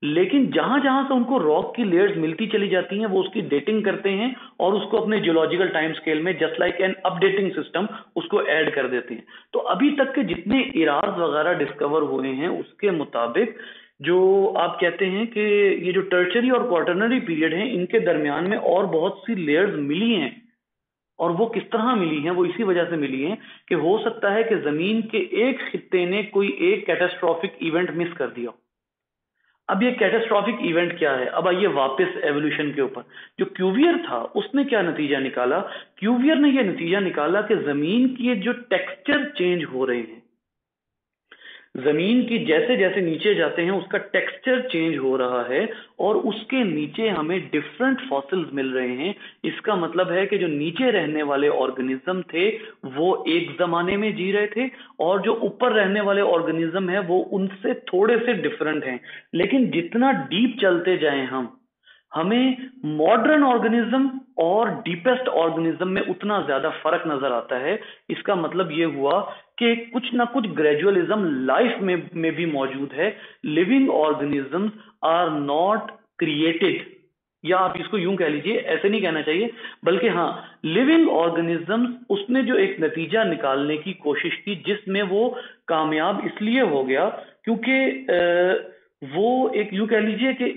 लेकिन जहां जहां से उनको रॉक की लेयर्स मिलती चली जाती हैं वो उसकी डेटिंग करते हैं और उसको अपने जियोलॉजिकल टाइम स्केल में just like an updating system उसको ऐड कर देते हैं। तो अभी तक के जितने इराज वगैरह डिस्कवर हुए हैं उसके मुताबिक जो आप कहते हैं कि ये जो टर्चरी और क्वार्टरनरी पीरियड है, इनके दरमियान में और बहुत सी लेयर्स मिली हैं। और वो किस तरह मिली हैं? वो इसी वजह से मिली हैं कि हो सकता है कि जमीन के एक खित्ते ने कोई एक कैटास्ट्रॉफिक इवेंट मिस कर दिया। अब ये कैटास्ट्रॉफिक इवेंट क्या है? अब आइए वापस एवोल्यूशन के ऊपर। जो क्यूवियर था उसने क्या नतीजा निकाला? क्यूवियर ने ये नतीजा निकाला कि जमीन की जो टेक्सचर चेंज हो रहे हैं, जमीन की जैसे जैसे नीचे जाते हैं उसका टेक्सचर चेंज हो रहा है और उसके नीचे हमें डिफरेंट फॉसिल्स मिल रहे हैं। इसका मतलब है कि जो नीचे रहने वाले ऑर्गेनिज्म थे वो एक जमाने में जी रहे थे और जो ऊपर रहने वाले ऑर्गेनिज्म है वो उनसे थोड़े से डिफरेंट हैं। लेकिन जितना डीप चलते जाएं हमें मॉडर्न ऑर्गेनिज्म और डीपेस्ट ऑर्गेनिज्म में उतना ज्यादा फर्क नजर आता है। इसका मतलब यह हुआ कि कुछ ना कुछ ग्रेजुअलिज्म लाइफ में भी मौजूद है। Living organisms are not created, या आप इसको यूं कह लीजिए, ऐसे नहीं कहना चाहिए, बल्कि हाँ, लिविंग ऑर्गेनिजम्स उसने जो एक नतीजा निकालने की कोशिश की जिसमें वो कामयाब इसलिए हो गया क्योंकि वो एक यूं कह लीजिए कि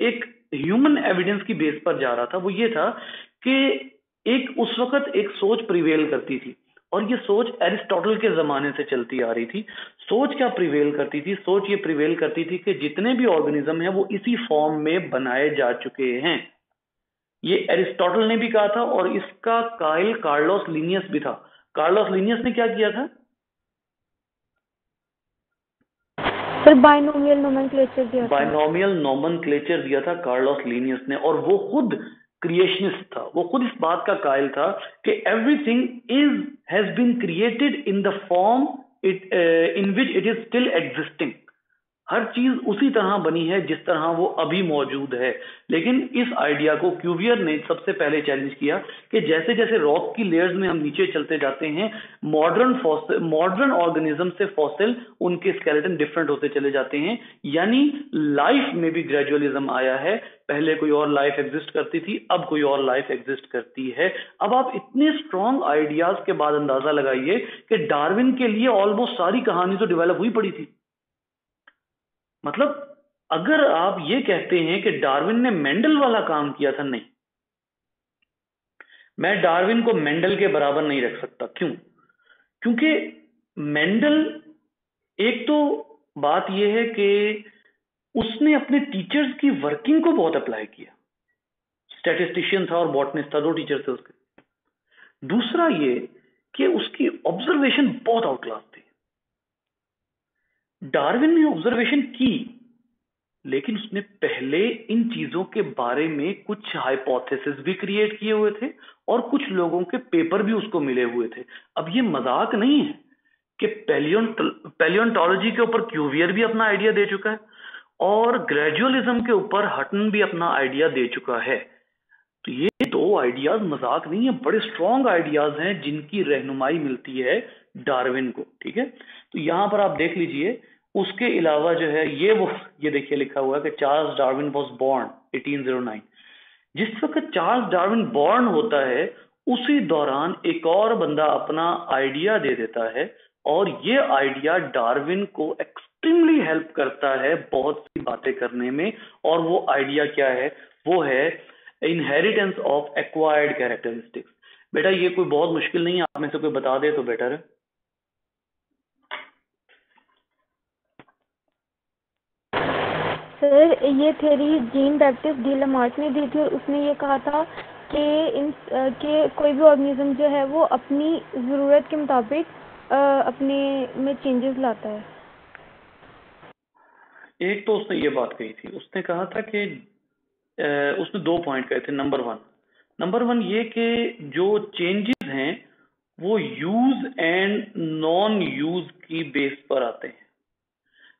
एक ह्यूमन एविडेंस की बेस पर जा रहा था। वो ये था कि एक उस वक्त एक सोच प्रिवेल करती थी और ये सोच एरिस्टोटल के जमाने से चलती आ रही थी। सोच क्या प्रिवेल करती थी? सोच ये प्रिवेल करती थी कि जितने भी ऑर्गेनिज्म हैं वो इसी फॉर्म में बनाए जा चुके हैं। ये एरिस्टोटल ने भी कहा था और इसका कायल कार्लोस लीनियस भी था। कार्लोस लीनियस ने क्या किया था? फिर बाइनोमियल नोमेनक्लेचर दिया था। बाइनोमियल नोमेनक्लेचर दिया था कार्लोस लीनियस ने, और वो खुद क्रिएशनिस्ट था। वो खुद इस बात का कायल था कि everything is has been created in the form it in which it is still existing. हर चीज उसी तरह बनी है जिस तरह वो अभी मौजूद है। लेकिन इस आइडिया को क्यूवियर ने सबसे पहले चैलेंज किया कि जैसे जैसे रॉक की लेयर्स में हम नीचे चलते जाते हैं, मॉडर्न ऑर्गेनिज्म से फॉसिल उनके स्केलेटन डिफरेंट होते चले जाते हैं। यानी लाइफ में भी ग्रेजुअलिज्म आया है। पहले कोई और लाइफ एग्जिस्ट करती थी, अब कोई और लाइफ एग्जिस्ट करती है। अब आप इतने स्ट्रॉन्ग आइडियाज के बाद अंदाजा लगाइए कि डार्विन के लिए ऑलमोस्ट सारी कहानी तो डेवलप हुई पड़ी थी। मतलब अगर आप ये कहते हैं कि डार्विन ने मेंडल वाला काम किया था, नहीं, मैं डार्विन को मेंडल के बराबर नहीं रख सकता। क्यों? क्योंकि मेंडल, एक तो बात यह है कि उसने अपने टीचर्स की वर्किंग को बहुत अप्लाई किया। स्टैटिस्टिशियन था और बॉटनिस्ट था, दो टीचर थे उसके। दूसरा ये कि उसकी ऑब्जर्वेशन बहुत आउट क्लास थी। डार्विन ने ऑब्जर्वेशन की, लेकिन उसने पहले इन चीजों के बारे में कुछ हाइपोथेसिस भी क्रिएट किए हुए थे और कुछ लोगों के पेपर भी उसको मिले हुए थे। अब ये मजाक नहीं है कि पैलियोंटोलॉजी के ऊपर क्यूवियर भी अपना आइडिया दे चुका है। और ग्रेजुअलिज्म के ऊपर हटन भी अपना आइडिया दे चुका है। तो ये दो आइडियाज मजाक नहीं है, बड़े स्ट्रॉन्ग आइडियाज हैं जिनकी रहनुमाई मिलती है डार्विन को। ठीक है, तो यहां पर आप देख लीजिए। उसके अलावा जो है ये देखिए लिखा हुआ है कि चार्ल्स डार्विन वॉज बॉर्न 1809। जिस वक्त चार्ल्स डार्विन बॉर्न होता है उसी दौरान एक और बंदा अपना आइडिया दे देता है, और ये आइडिया डार्विन को एक्सट्रीमली हेल्प करता है बहुत सी बातें करने में। और वो आइडिया क्या है? वो है इनहेरिटेंस ऑफ एक्वायर्ड कैरेक्टरिस्टिक्स। बेटा ये कोई बहुत मुश्किल नहीं है, आप में से कोई बता दे तो बेटर है। सर ये theory Jean Baptiste D Lamarck ने दी थी, और उसने ये कहा था कि कोई भी ऑर्गेनिज्म जो है वो अपनी ज़रूरत के मुताबिक अपने में चेंजेस लाता है। एक तो उसने ये बात कही थी, उसने कहा था कि उसने 2 पॉइंट कहे थे। नंबर वन ये कि जो चेंजेस हैं वो यूज एंड नॉन यूज की बेस पर आते हैं।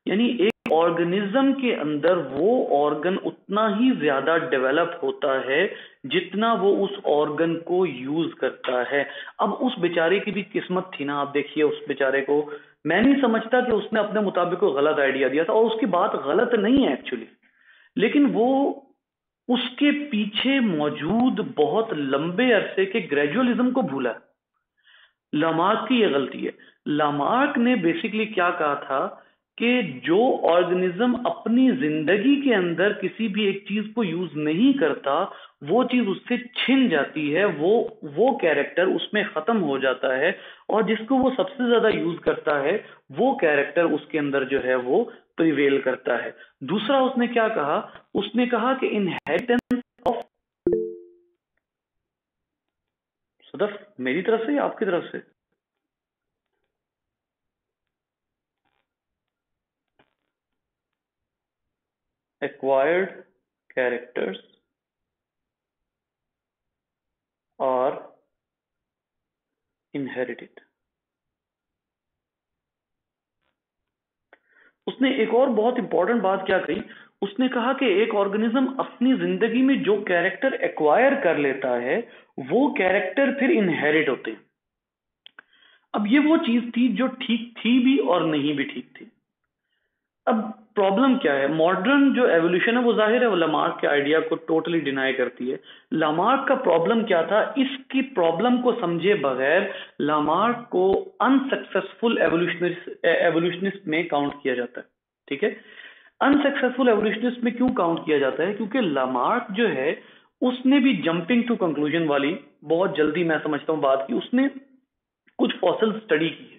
यानी एक ऑर्गेनिज्म के अंदर वो ऑर्गन उतना ही ज्यादा डेवलप होता है जितना वो उस ऑर्गन को यूज करता है। अब उस बेचारे की भी किस्मत थी ना, आप देखिए उस बेचारे को। मैं नहीं समझता कि उसने अपने मुताबिक कोई गलत आइडिया दिया था, और उसकी बात गलत नहीं है एक्चुअली, लेकिन वो उसके पीछे मौजूद बहुत लंबे अरसे के ग्रेजुअलिज्म को भूला। लामार्क की यह गलती है। लामार्क ने बेसिकली क्या कहा था कि जो ऑर्गेनिज्म अपनी जिंदगी के अंदर किसी भी एक चीज को यूज नहीं करता, वो चीज उससे छिन जाती है, वो कैरेक्टर उसमें खत्म हो जाता है, और जिसको वो सबसे ज्यादा यूज करता है वो कैरेक्टर उसके अंदर जो है वो प्रिवेल करता है। दूसरा उसने क्या कहा? उसने कहा कि इनहेरिटेंस ऑफ, सदफ मेरी तरफ से या आपकी तरफ से? Acquired characters are inherited। उसने एक और बहुत इंपॉर्टेंट बात क्या कही? उसने कहा कि एक ऑर्गेनिज्म अपनी जिंदगी में जो कैरेक्टर एक्वायर कर लेता है वो कैरेक्टर फिर इनहेरिट होते हैं। अब ये वो चीज थी जो ठीक थी भी और नहीं भी ठीक थी। अब प्रॉब्लम क्या है? मॉडर्न जो एवोल्यूशन है वो जाहिर है वो लामार्क के आइडिया को टोटली डिनाई करती है। लामार्क का प्रॉब्लम क्या था? इसकी प्रॉब्लम को समझे बगैर लामार्क को अनसक्सेसफुल एवोल्यूशनिस्ट में काउंट किया जाता है। ठीक है, अनसक्सेसफुल एवोल्यूशनिस्ट में क्यों काउंट किया जाता है? क्योंकि लामार्क जो है उसने भी जंपिंग टू कंक्लूजन वाली बहुत जल्दी, मैं समझता हूं, बात की। उसने कुछ फॉसिल स्टडी की है।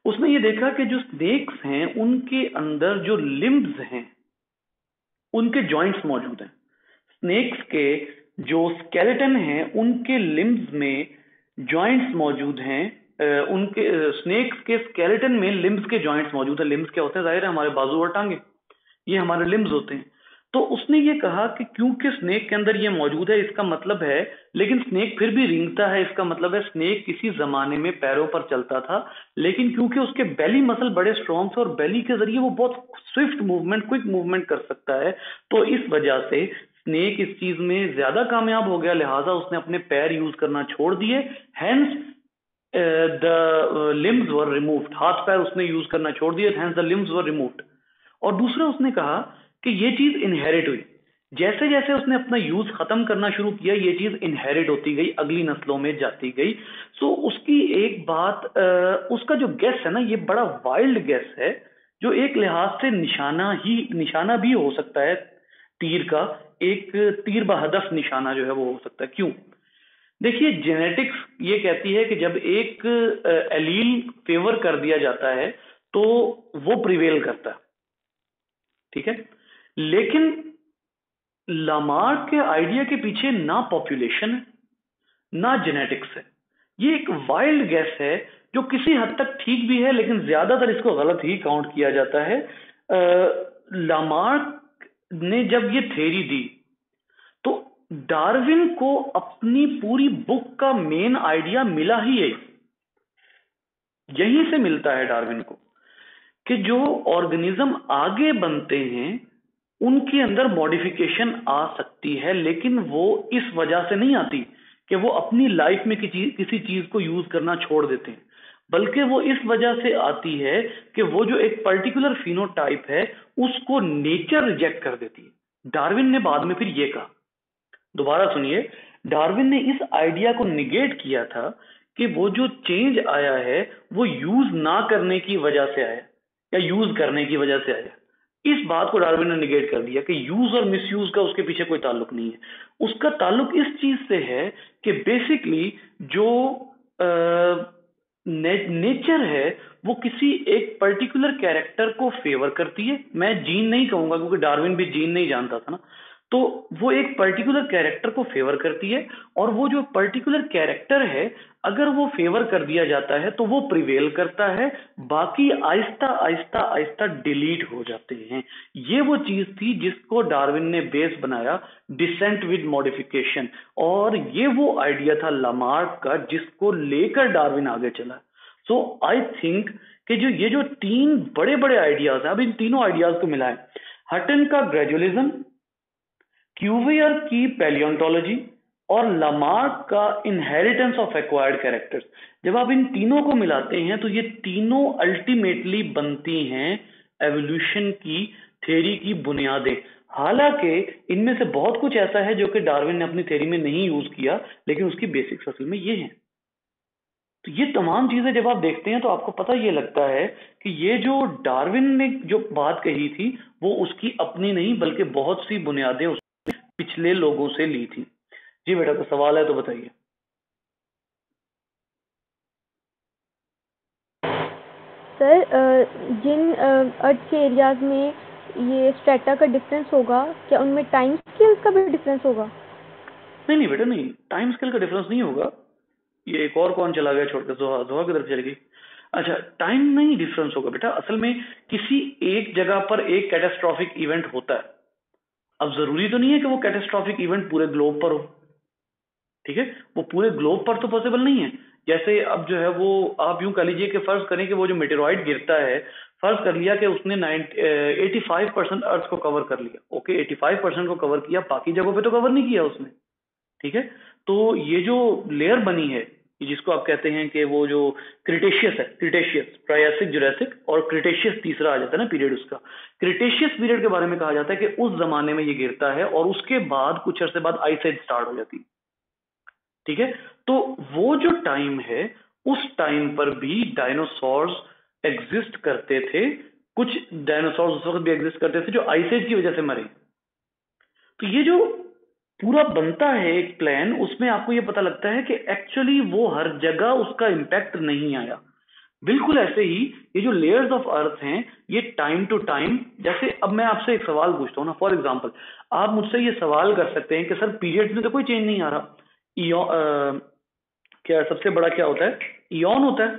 उसने ये देखा कि जो स्नेक्स हैं उनके अंदर जो लिम्ब्स हैं उनके जॉइंट्स मौजूद हैं। स्नेक्स के जो स्केलेटन हैं उनके लिम्ब्स में जॉइंट्स मौजूद हैं। उनके स्नेक्स के स्केलेटन में लिम्ब्स के जॉइंट्स मौजूद हैं। लिम्ब्स क्या होते हैं? जाहिर है हमारे बाजू और टांगे, ये हमारे लिम्ब्स होते हैं। तो उसने ये कहा कि क्योंकि स्नेक के अंदर ये मौजूद है इसका मतलब है, लेकिन स्नेक फिर भी रेंगता है, इसका मतलब है स्नेक किसी जमाने में पैरों पर चलता था, लेकिन क्योंकि उसके बेली मसल बड़े स्ट्रॉन्ग थे और बेली के जरिए वो बहुत स्विफ्ट मूवमेंट, क्विक मूवमेंट कर सकता है, तो इस वजह से स्नेक इस चीज में ज्यादा कामयाब हो गया, लिहाजा उसने अपने पैर यूज करना छोड़ दिए। Hence the limbs were removed, हाथ पैर उसने यूज करना छोड़ दिए, hence the limbs were removed. और दूसरा उसने कहा कि ये चीज इनहेरिट हुई। जैसे जैसे उसने अपना यूज खत्म करना शुरू किया ये चीज इनहेरिट होती गई, अगली नस्लों में जाती गई। सो उसकी एक बात, उसका जो गेस है ना ये बड़ा वाइल्ड गेस है, जो एक लिहाज से निशाना भी हो सकता है तीर का। एक तीर बहदफ निशाना जो है वो हो सकता है। क्यों? देखिए जेनेटिक्स ये कहती है कि जब एक एलील फेवर कर दिया जाता है तो वो प्रिवेल करता है। ठीक है, लेकिन लामार्क के आइडिया के पीछे ना पॉपुलेशन है ना जेनेटिक्स है। ये एक वाइल्ड गैस है जो किसी हद तक ठीक भी है, लेकिन ज्यादातर इसको गलत ही काउंट किया जाता है। लामार्क ने जब ये थ्योरी दी तो डार्विन को अपनी पूरी बुक का मेन आइडिया मिला ही यही, यहीं से मिलता है डार्विन को कि जो ऑर्गेनिज्म आगे बनते हैं उनके अंदर मॉडिफिकेशन आ सकती है, लेकिन वो इस वजह से नहीं आती कि वो अपनी लाइफ में किसी चीज को यूज करना छोड़ देते हैं, बल्कि वो इस वजह से आती है कि वो जो एक पर्टिकुलर फिनोटाइप है उसको नेचर रिजेक्ट कर देती है। डार्विन ने बाद में फिर ये कहा, दोबारा सुनिए, डार्विन ने इस आइडिया को निगेट किया था कि वो जो चेंज आया है वो यूज ना करने की वजह से आया या यूज करने की वजह से आया। इस बात को डार्विन ने निगेट कर दिया कि यूज और मिसयूज का उसके पीछे कोई ताल्लुक नहीं है। उसका ताल्लुक इस चीज से है कि बेसिकली जो नेचर है वो किसी एक पर्टिकुलर कैरेक्टर को फेवर करती है। मैं जीन नहीं कहूंगा क्योंकि डार्विन भी जीन नहीं जानता था ना, तो वो एक पर्टिकुलर कैरेक्टर को फेवर करती है, और वो जो पर्टिकुलर कैरेक्टर है अगर वो फेवर कर दिया जाता है तो वो प्रिवेल करता है, बाकी आहिस्ता आहिस्ता आहिस्ता डिलीट हो जाते हैं। ये वो चीज थी जिसको डार्विन ने बेस बनाया डिसेंट विद मॉडिफिकेशन, और ये वो आइडिया था लामार्क का जिसको लेकर डार्विन आगे चला। सो आई थिंक कि ये जो तीन बड़े बड़े आइडियाज हैं, अब इन तीनों आइडियाज को मिलाएं, हटन का ग्रेजुअलिज्म, क्यूवियर की पैलियोंटोलॉजी और लामार्क का इनहेरिटेंस ऑफ एक्वायर्ड कैरेक्टर्स, जब आप इन तीनों को मिलाते हैं तो ये तीनों अल्टीमेटली बनती हैं एवोल्यूशन की थ्योरी की बुनियादें। हालांकि इनमें से बहुत कुछ ऐसा है जो कि डार्विन ने अपनी थ्योरी में नहीं यूज किया, लेकिन उसकी बेसिक्स असल में ये हैं। तो ये तमाम चीजें जब आप देखते हैं तो आपको पता ये लगता है कि ये जो डार्विन ने जो बात कही थी वो उसकी अपनी नहीं बल्कि बहुत सी बुनियादें पिछले लोगों से ली थी। जी बेटा, तो सवाल है तो बताइए। सर, जिन अर्थ के एरियाज में ये स्ट्रेटा का डिफरेंस होगा, क्या उनमें टाइम स्केल्स का भी डिफरेंस होगा? नहीं नहीं बेटा, नहीं, टाइम स्केल का डिफरेंस नहीं होगा। ये एक और कौन चला गया छोड़ के, जोहा, जोहा किधर चली गई? अच्छा, टाइम नहीं डिफरेंस होगा बेटा, असल में किसी एक जगह पर एक कैटास्ट्रॉफिक इवेंट होता है। अब जरूरी तो नहीं है कि वो कैटास्ट्रॉफिक इवेंट पूरे ग्लोब पर हो, ठीक है, वो पूरे ग्लोब पर तो पॉसिबल नहीं है। जैसे अब जो है वो आप यूं कह लीजिए कि फर्ज करें कि वो जो मेटेरॉइड गिरता है, फर्ज कर लिया कि उसने 85% अर्थ को कवर कर लिया, ओके, 85% को कवर किया, बाकी जगहों पे तो कवर नहीं किया उसने, ठीक है। तो ये जो लेयर बनी है, जिसको आप कहते हैं कि वो जो क्रिटेशियस है, क्रिटेशियस, ट्रायसिक, जुरासिक और क्रिटेशियस तीसरा आ जाता है ना पीरियड उसका, क्रिटेशियस पीरियड के बारे में कहा जाता है कि उस जमाने में ये गिरता है और उसके बाद कुछ अरसे बाद आइस एज स्टार्ट हो जाती है, ठीक है। तो वो जो टाइम है उस टाइम पर भी डायनासोर्स एग्जिस्ट करते थे, कुछ डायनासोर्स उस वक्त भी एग्जिस्ट करते थे जो आइस एज की वजह से मरे। तो ये जो पूरा बनता है एक प्लान, उसमें आपको ये पता लगता है कि एक्चुअली वो हर जगह उसका इंपैक्ट नहीं आया। बिल्कुल ऐसे ही ये जो लेयर्स ऑफ अर्थ हैं ये टाइम टू टाइम, जैसे अब मैं आपसे एक सवाल पूछता हूँ ना, फॉर एग्जांपल आप मुझसे ये सवाल कर सकते हैं कि सर पीरियड्स में तो कोई चेंज नहीं आ रहा, क्या सबसे बड़ा क्या होता है? इयॉन होता है,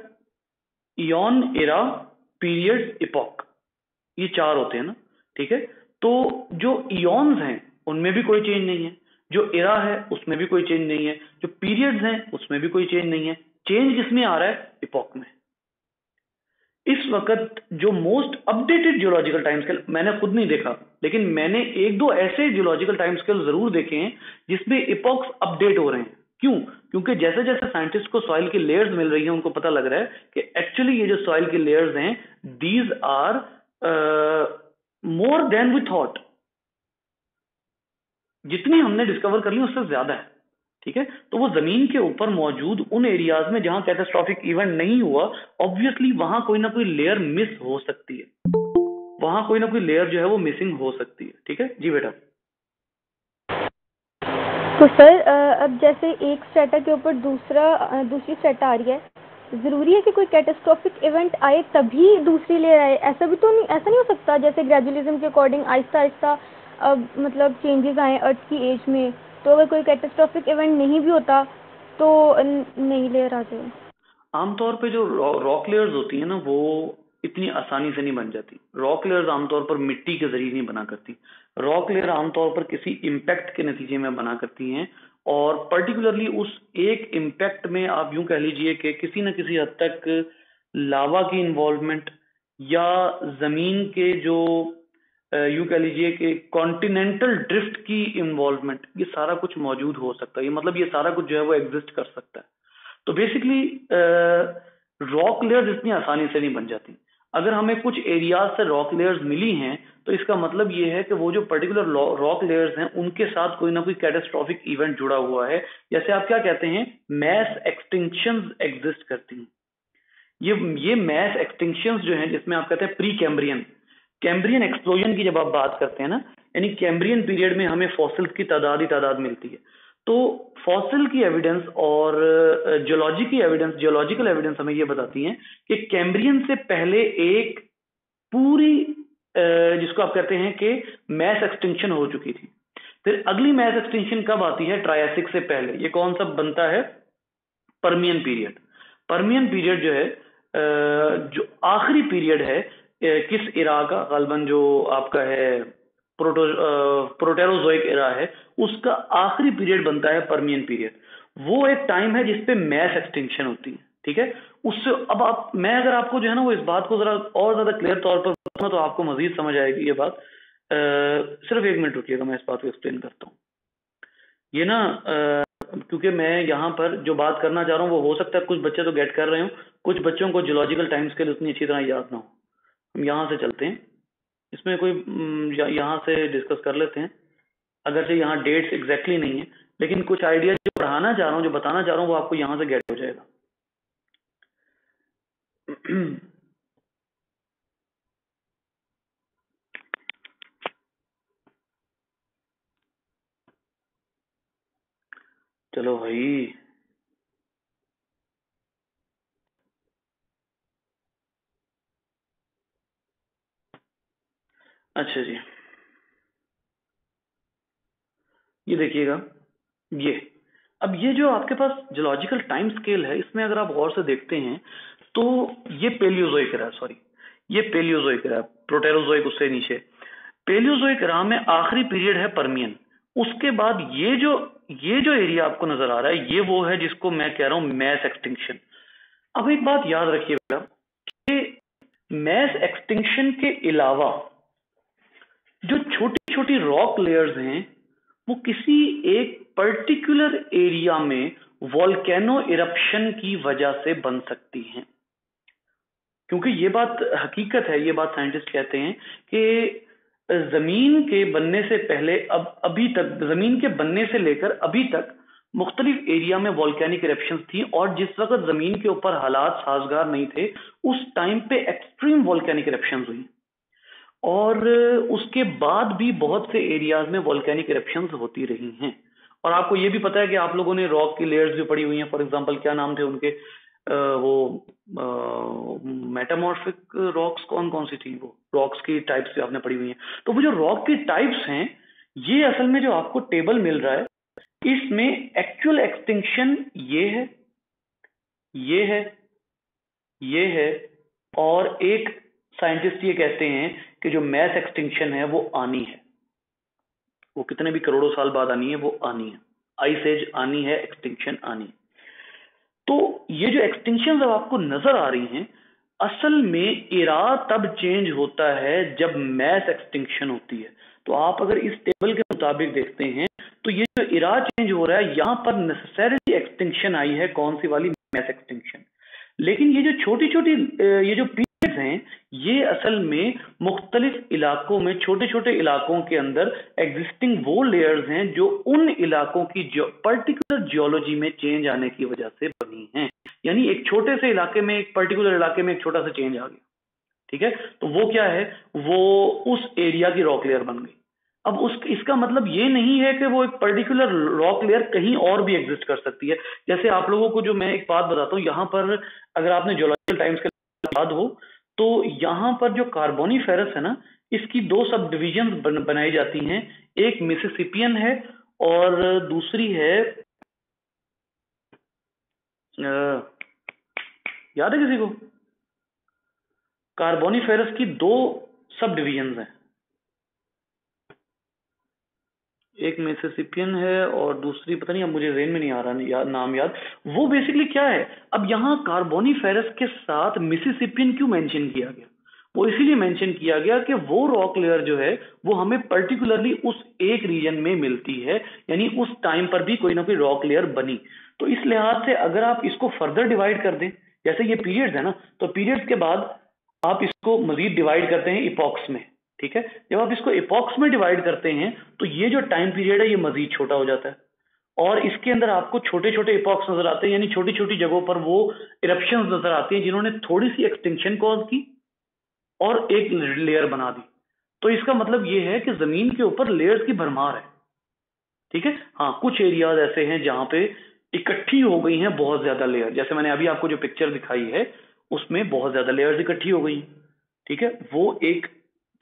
इयॉन, एरा, पीरियड्स, इपॉक, ये चार होते हैं ना, ठीक है। तो जो इयॉन्स हैं उनमें भी कोई चेंज नहीं है, जो एरा है उसमें भी कोई चेंज नहीं है, जो पीरियड्स हैं उसमें भी कोई चेंज नहीं है। चेंज किसमें आ रहा है? इपॉक में। इस वक्त जो most updated geological time scale, मैंने खुद नहीं देखा लेकिन मैंने एक दो ऐसे जियोलॉजिकल टाइम स्केल जरूर देखे हैं जिसमें इपॉक्स अपडेट हो रहे हैं। क्यों? क्योंकि जैसे जैसे साइंटिस्ट को सॉइल की लेयर्स मिल रही हैं उनको पता लग रहा है कि एक्चुअली ये जो सॉइल की लेयर्स हैं these are more than we thought, जितनी हमने डिस्कवर कर ली उससे ज्यादा है, ठीक है। तो वो जमीन के ऊपर मौजूद उन एरियाज में जहां कैटास्ट्रॉफिक इवेंट नहीं हुआ, ऑब्वियसली वहां कोई ना कोई लेयर मिस हो सकती है, वहां कोई ना कोई लेयर जो है वो मिसिंग हो सकती है, ठीक है जी बेटा। तो सर, अब जैसे एक स्ट्रेटा के ऊपर दूसरी स्ट्रेटा आ रही है, जरूरी है कि कोई कैटास्ट्रॉफिक इवेंट आए तभी दूसरी लेयर आए? ऐसा भी तो नहीं, ऐसा नहीं हो सकता जैसे ग्रेजुअलिज्म के अकॉर्डिंग आहिस्ता आहिस्ता अब मतलब चेंजेस आए अर्थ की एज में, तो अगर कोई कैटास्ट्रॉफिक इवेंट नहीं भी होता तो नई लेयर आ जाए? आमतौर पे जो रॉक लेयर्स होती है ना वो इतनी आसानी से नहीं बन जाती। रॉक लेयर्स आमतौर पर मिट्टी के जरिए नहीं बना करती, रॉक लेयर आमतौर पर किसी इम्पैक्ट के नतीजे में बना करती हैं, और पर्टिकुलरली उस एक इम्पैक्ट में आप यूं कह लीजिए कि किसी न किसी हद तक लावा की इन्वॉल्वमेंट या जमीन के जो यूं कह लीजिए कि कॉन्टिनेंटल ड्रिफ्ट की इन्वॉल्वमेंट, ये सारा कुछ मौजूद हो सकता है। ये मतलब ये सारा कुछ जो है वो एग्जिस्ट कर सकता है। तो बेसिकली रॉक लेयर्स इतनी आसानी से नहीं बन जाती। अगर हमें कुछ एरियाज से रॉक लेयर्स मिली हैं तो इसका मतलब ये है कि वो जो पर्टिकुलर रॉक लेयर्स हैं उनके साथ कोई ना कोई कैटास्ट्रॉफिक इवेंट जुड़ा हुआ है। जैसे आप क्या कहते हैं, मैस एक्सटिंक्शंस एग्जिस्ट करती हैं। ये मैस एक्सटिंक्शंस जो हैं, जिसमें आप कहते हैं प्री कैम्ब्रियन, कैम्ब्रियन एक्सप्लोजन की जब आप बात करते हैं ना, यानी कैम्ब्रियन पीरियड में हमें फॉसिल्स की तादाद ही तादाद मिलती है। तो फॉसिल की एविडेंस और जियोलॉजिकल एविडेंस हमें ये बताती हैं कि कैम्ब्रियन से पहले एक पूरी जिसको आप कहते हैं कि मैस एक्सटिंक्शन हो चुकी थी। फिर अगली मैस एक्सटिंक्शन कब आती है? ट्रायसिक से पहले। ये कौन सा बनता है? Permian period. परमियन पीरियड जो है जो आखिरी पीरियड है किस इरा का, गालबन जो आपका है प्रोटेरोजोइक इरा है, उसका आखिरी पीरियड बनता है परमियन पीरियड। वो एक टाइम है जिसपे मैस एक्सटिंक्शन होती है, ठीक है। उससे अब आप, मैं अगर आपको जो है ना वो इस बात को जरा और ज्यादा क्लियर तौर पर बताऊं तो आपको मजीद समझ आएगी ये बात। सिर्फ एक मिनट रुकिएगा, मैं इस बात को एक्सप्लेन करता हूँ। ये ना क्योंकि मैं यहाँ पर जो बात करना चाह रहा हूँ वो हो सकता है कुछ बच्चे तो गेट कर रहे हो, कुछ बच्चों को जियोलॉजिकल टाइम स्केल उतनी अच्छी तरह याद ना हो। हम यहाँ से चलते हैं, इसमें कोई यहाँ से डिस्कस कर लेते हैं। अगर से यहाँ डेट्स एग्जैक्टली नहीं है, लेकिन कुछ आइडिया जो पढ़ाना चाह रहा हूँ, जो बताना चाह रहा हूँ, वो आपको यहाँ से गेट हो जाएगा। चलो भाई, अच्छा जी, ये देखिएगा, ये अब ये जो आपके पास जियोलॉजिकल टाइम स्केल है, इसमें अगर आप गौर से देखते हैं तो ये पेलियोजोइक एरा, सॉरी ये पेलियोजोइक एरा, प्रोटेरोजोइक उससे नीचे। पेलियोजोइक एरा में आखिरी पीरियड है परमियन। उसके बाद ये जो एरिया आपको नजर आ रहा है, ये वो है जिसको मैं कह रहा हूं मैस एक्सटिंक्शन। अब एक बात याद रखिएगा कि मैस एक्सटिंक्शन के अलावा जो छोटी छोटी रॉक लेयर्स हैं वो किसी एक पर्टिकुलर एरिया में वॉल्केनो इरप्शन की वजह से बन सकती हैं। क्योंकि ये बात हकीकत है, ये बात साइंटिस्ट कहते हैं कि जमीन के बनने से पहले, अब अभी तक जमीन के बनने से लेकर अभी तक मुख्तलिफ एरिया में वॉल्केनिक इरप्शंस थी, और जिस वक्त जमीन के ऊपर हालात साजगार नहीं थे उस टाइम पे एक्सट्रीम वॉल्केनिक इरप्शंस हुई। और उसके बाद भी बहुत से एरियाज में वॉल्केनिक इरप्शंस होती रही हैं। और आपको ये भी पता है कि आप लोगों ने रॉक की लेयर्स भी पड़ी हुई हैं। फॉर एग्जांपल क्या नाम थे उनके, वो मेटामॉर्फिक रॉक्स कौन कौन सी थी, वो रॉक्स की टाइप्स भी आपने पड़ी हुई हैं। तो वो जो रॉक की टाइप्स हैं, ये असल में जो आपको टेबल मिल रहा है, इसमें एक्चुअल एक्सटिंक्शन ये है, ये है, ये है, और एक साइंटिस्ट ये कहते हैं कि जो मैस एक्सटिंक्शन है वो आनी है, वो कितने भी करोड़ों साल बाद आनी है, वो आनी है, आइस एज आनी है, एक्सटिंक्शन आनी है। तो ये जो एक्सटिंक्शन अब आपको नजर आ रही हैं, असल में इरा तब चेंज होता है जब मैस एक्सटिंक्शन होती है। तो आप अगर इस टेबल के मुताबिक देखते हैं तो ये जो इरा चेंज हो रहा है, यहां पर नेसेसरीली एक्सटिंक्शन आई है, कौन सी वाली? Mass extinction. लेकिन ये जो छोटी छोटी ये जो पीरियड्स हैं, ये असल में मुख्तलिफ इलाकों में, छोटे छोटे इलाकों के अंदर एग्जिस्टिंग वो लेयर्स हैं जो उन इलाकों की पर्टिकुलर जियोलॉजी में चेंज आने की वजह से बनी हैं। यानी एक छोटे से इलाके में, एक पर्टिकुलर इलाके में एक छोटा सा चेंज आ गया, ठीक है, तो वो क्या है? वो उस एरिया की रॉक लेयर बन गई। अब उस इसका मतलब ये नहीं है कि वो एक पर्टिकुलर रॉक लेयर कहीं और भी एग्जिस्ट कर सकती है। जैसे आप लोगों को जो मैं एक बात बताता हूँ, यहाँ पर अगर आपने जियोलॉजिकल टाइम्स के याद हो तो यहाँ पर जो कार्बोनीफेरस है ना, इसकी दो सब डिविजन बनाई जाती हैं। एक मिसिसिपियन है और दूसरी है याद है किसी को? कार्बोनीफेरस की दो सब डिविजन्स हैं, एक मिसिसिपियन है और दूसरी पता नहीं, अब मुझे जेन में नहीं आ रहा नाम याद। वो बेसिकली क्या है, अब यहाँ कार्बोनीफेरस के साथ मिसिसिपियन क्यों मेंशन किया गया? वो इसीलिए मेंशन किया गया कि वो रॉक लेयर जो है वो हमें पर्टिकुलरली उस एक रीजन में मिलती है, यानी उस टाइम पर भी कोई ना कोई रॉक लेयर बनी। तो इस लिहाज से अगर आप इसको फर्दर डिवाइड कर दें, जैसे ये पीरियड्स है ना, तो पीरियड्स के बाद आप इसको मजीद डिवाइड करते हैं इपॉक्स में, ठीक है। जब आप इसको इपॉक्स में डिवाइड करते हैं तो ये जो टाइम पीरियड है ये मजीद छोटा हो जाता है, और इसके अंदर आपको छोटे छोटे इपॉक्स नजर आते हैं, यानी छोटी छोटी जगहों पर वो इरप्शंस नजर आती हैं जिन्होंने थोड़ी सी एक्सटिंक्शन कॉज की और एक लेयर बना दी। तो इसका मतलब ये है कि जमीन के ऊपर लेयर्स की भरमार है, ठीक है। हाँ, कुछ एरियाज ऐसे हैं जहां पे इकट्ठी हो गई हैं बहुत ज्यादा लेयर, जैसे मैंने अभी आपको जो पिक्चर दिखाई है उसमें बहुत ज्यादा लेयर्स इकट्ठी हो गई, ठीक है। वो एक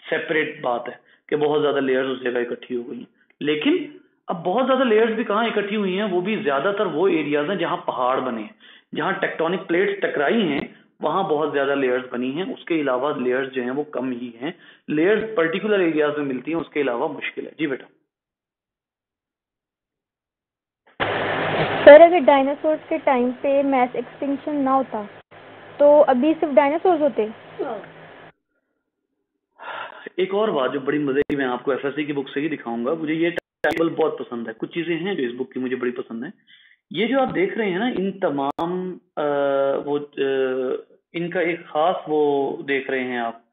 सेपरेट बात है कि बहुत ज्यादा लेयर्स उस जगह इकट्ठी हो गई हैं। लेकिन अब बहुत ज्यादा लेयर्स भी कहाँ इकट्ठी हुई हैं, वो भी ज्यादातर वो एरियाज हैं जहां पहाड़ बने हैं, जहां टेक्टोनिक प्लेट्स टकराई हैं, वहां बहुत ज्यादा लेयर्स बनी हैं। उसके अलावा लेयर्स जो हैं वो कम ही हैं। लेयर्स पर्टिकुलर एरियाज में मिलती हैं, उसके अलावा मुश्किल है। जी बेटा। सर अगर डायनासोर्स के टाइम पे मैस एक्सटिंक्शन ना होता तो अभी सिर्फ डायनासोर्स होते। एक और बात जो बड़ी मजे की मैं आपको एफएससी की बुक से ही दिखाऊंगा, मुझे ये टेबल बहुत पसंद है। कुछ चीजें हैं जो इस बुक की मुझे बड़ी पसंद है। ये जो आप देख रहे हैं ना, इन तमाम इनका एक खास वो देख रहे हैं आप,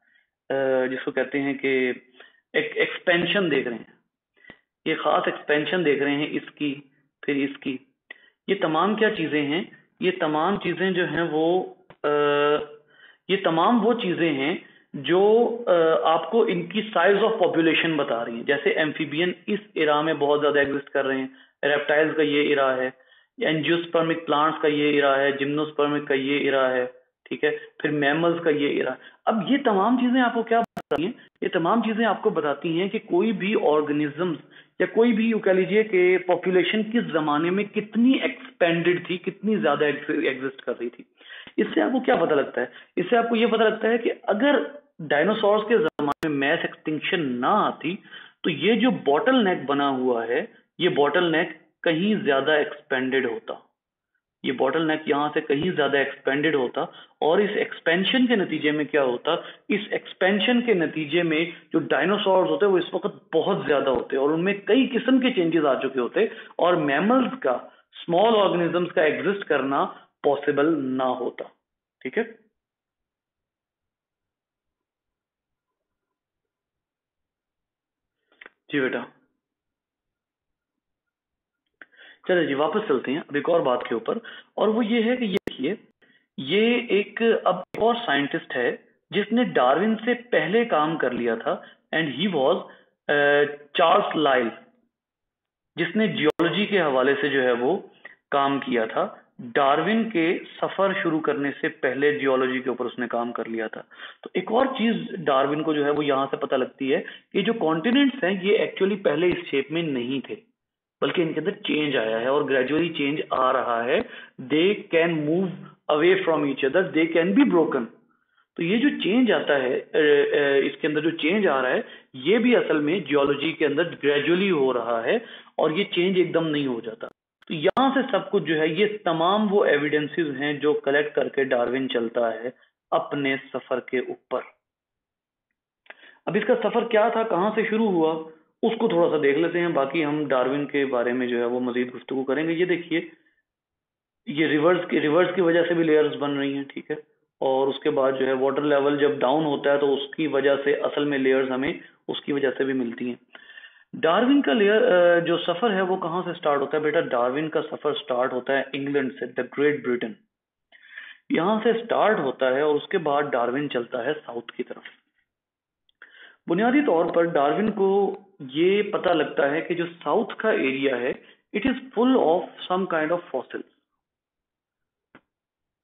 जिसको कहते हैं कि एक एक्सपेंशन देख रहे हैं, ये खास एक्सपेंशन देख रहे हैं इसकी, फिर इसकी। ये तमाम क्या चीजें हैं, ये तमाम चीजें जो हैं वो ये तमाम वो चीजें हैं जो आपको इनकी साइज ऑफ पॉपुलेशन बता रही हैं। जैसे एम्फीबियन इस इरा में बहुत ज्यादा एग्जिस्ट कर रहे हैं, रेप्टाइल्स का ये इरा है, एंजियोस्पर्मिक प्लांट्स का ये इरा है, जिम्नोस्पर्मिक का ये इरा है, ठीक है। फिर मैमल्स का ये इरा। अब ये तमाम चीजें आपको क्या बताती हैं, ये तमाम चीजें आपको बताती हैं कि कोई भी ऑर्गेनिज्म या कोई भी यू कह लीजिए कि पॉपुलेशन किस जमाने में कितनी एक्सपेंडेड थी, कितनी ज्यादा एग्जिस्ट कर रही थी। इससे आपको क्या पता लगता है, इससे आपको यह पता लगता है कि अगर डायनासोर्स के जमाने में मैस एक्सटिंक्शन ना आती तो ये जो बॉटल नेक बना हुआ है, ये बॉटल नेक कहीं ज्यादा एक्सपेंडेड होता, ये बॉटल नेक यहाँ से कहीं ज्यादा एक्सपेंडेड होता। और इस एक्सपेंशन के नतीजे में क्या होता, इस एक्सपेंशन के नतीजे में जो डायनासोर्स होते हैं वो इस वक्त बहुत ज्यादा होते और उनमें कई किस्म के चेंजेस आ चुके होते और मैमल्स का, स्मॉल ऑर्गेनिजम्स का एग्जिस्ट करना पॉसिबल ना होता, ठीक है। जी बेटा। चलिए जी वापस चलते हैं अब एक और बात के ऊपर, और वो ये है कि ये देखिए, ये एक अब एक और साइंटिस्ट है जिसने डार्विन से पहले काम कर लिया था, एंड ही वाज चार्ल्स लाइल, जिसने जियोलॉजी के हवाले से जो है वो काम किया था। डार्विन के सफर शुरू करने से पहले जियोलॉजी के ऊपर उसने काम कर लिया था। तो एक और चीज डार्विन को जो है वो यहाँ से पता लगती है कि जो कॉन्टिनेंट्स हैं ये एक्चुअली पहले इस शेप में नहीं थे, बल्कि इनके अंदर चेंज आया है और ग्रेजुअली चेंज आ रहा है। They can move away from each other, they can be broken. तो ये जो चेंज आता है, इसके अंदर जो चेंज आ रहा है, ये भी असल में जियोलॉजी के अंदर ग्रेजुअली हो रहा है और ये चेंज एकदम नहीं हो जाता। तो यहाँ से सब कुछ जो है, ये तमाम वो एविडेंसेस हैं जो कलेक्ट करके डार्विन चलता है अपने सफर के ऊपर। अब इसका सफर क्या था, कहाँ से शुरू हुआ, उसको थोड़ा सा देख लेते हैं, बाकी हम डार्विन के बारे में जो है वो मजीद गुफ्तगू करेंगे। ये देखिए, ये रिवर्स की वजह से भी लेयर्स बन रही हैं, ठीक है। और उसके बाद जो है वाटर लेवल जब डाउन होता है तो उसकी वजह से असल में लेयर्स हमें उसकी वजह से भी मिलती हैं। डार्विन का लेयर जो सफर है वो कहाँ से स्टार्ट होता है बेटा, डार्विन का सफर स्टार्ट होता है इंग्लैंड से, द ग्रेट ब्रिटेन, यहाँ से स्टार्ट होता है और उसके बाद डार्विन चलता है साउथ की तरफ। बुनियादी तौर पर डार्विन को ये पता लगता है कि जो साउथ का एरिया है it is full of some kind of fossils,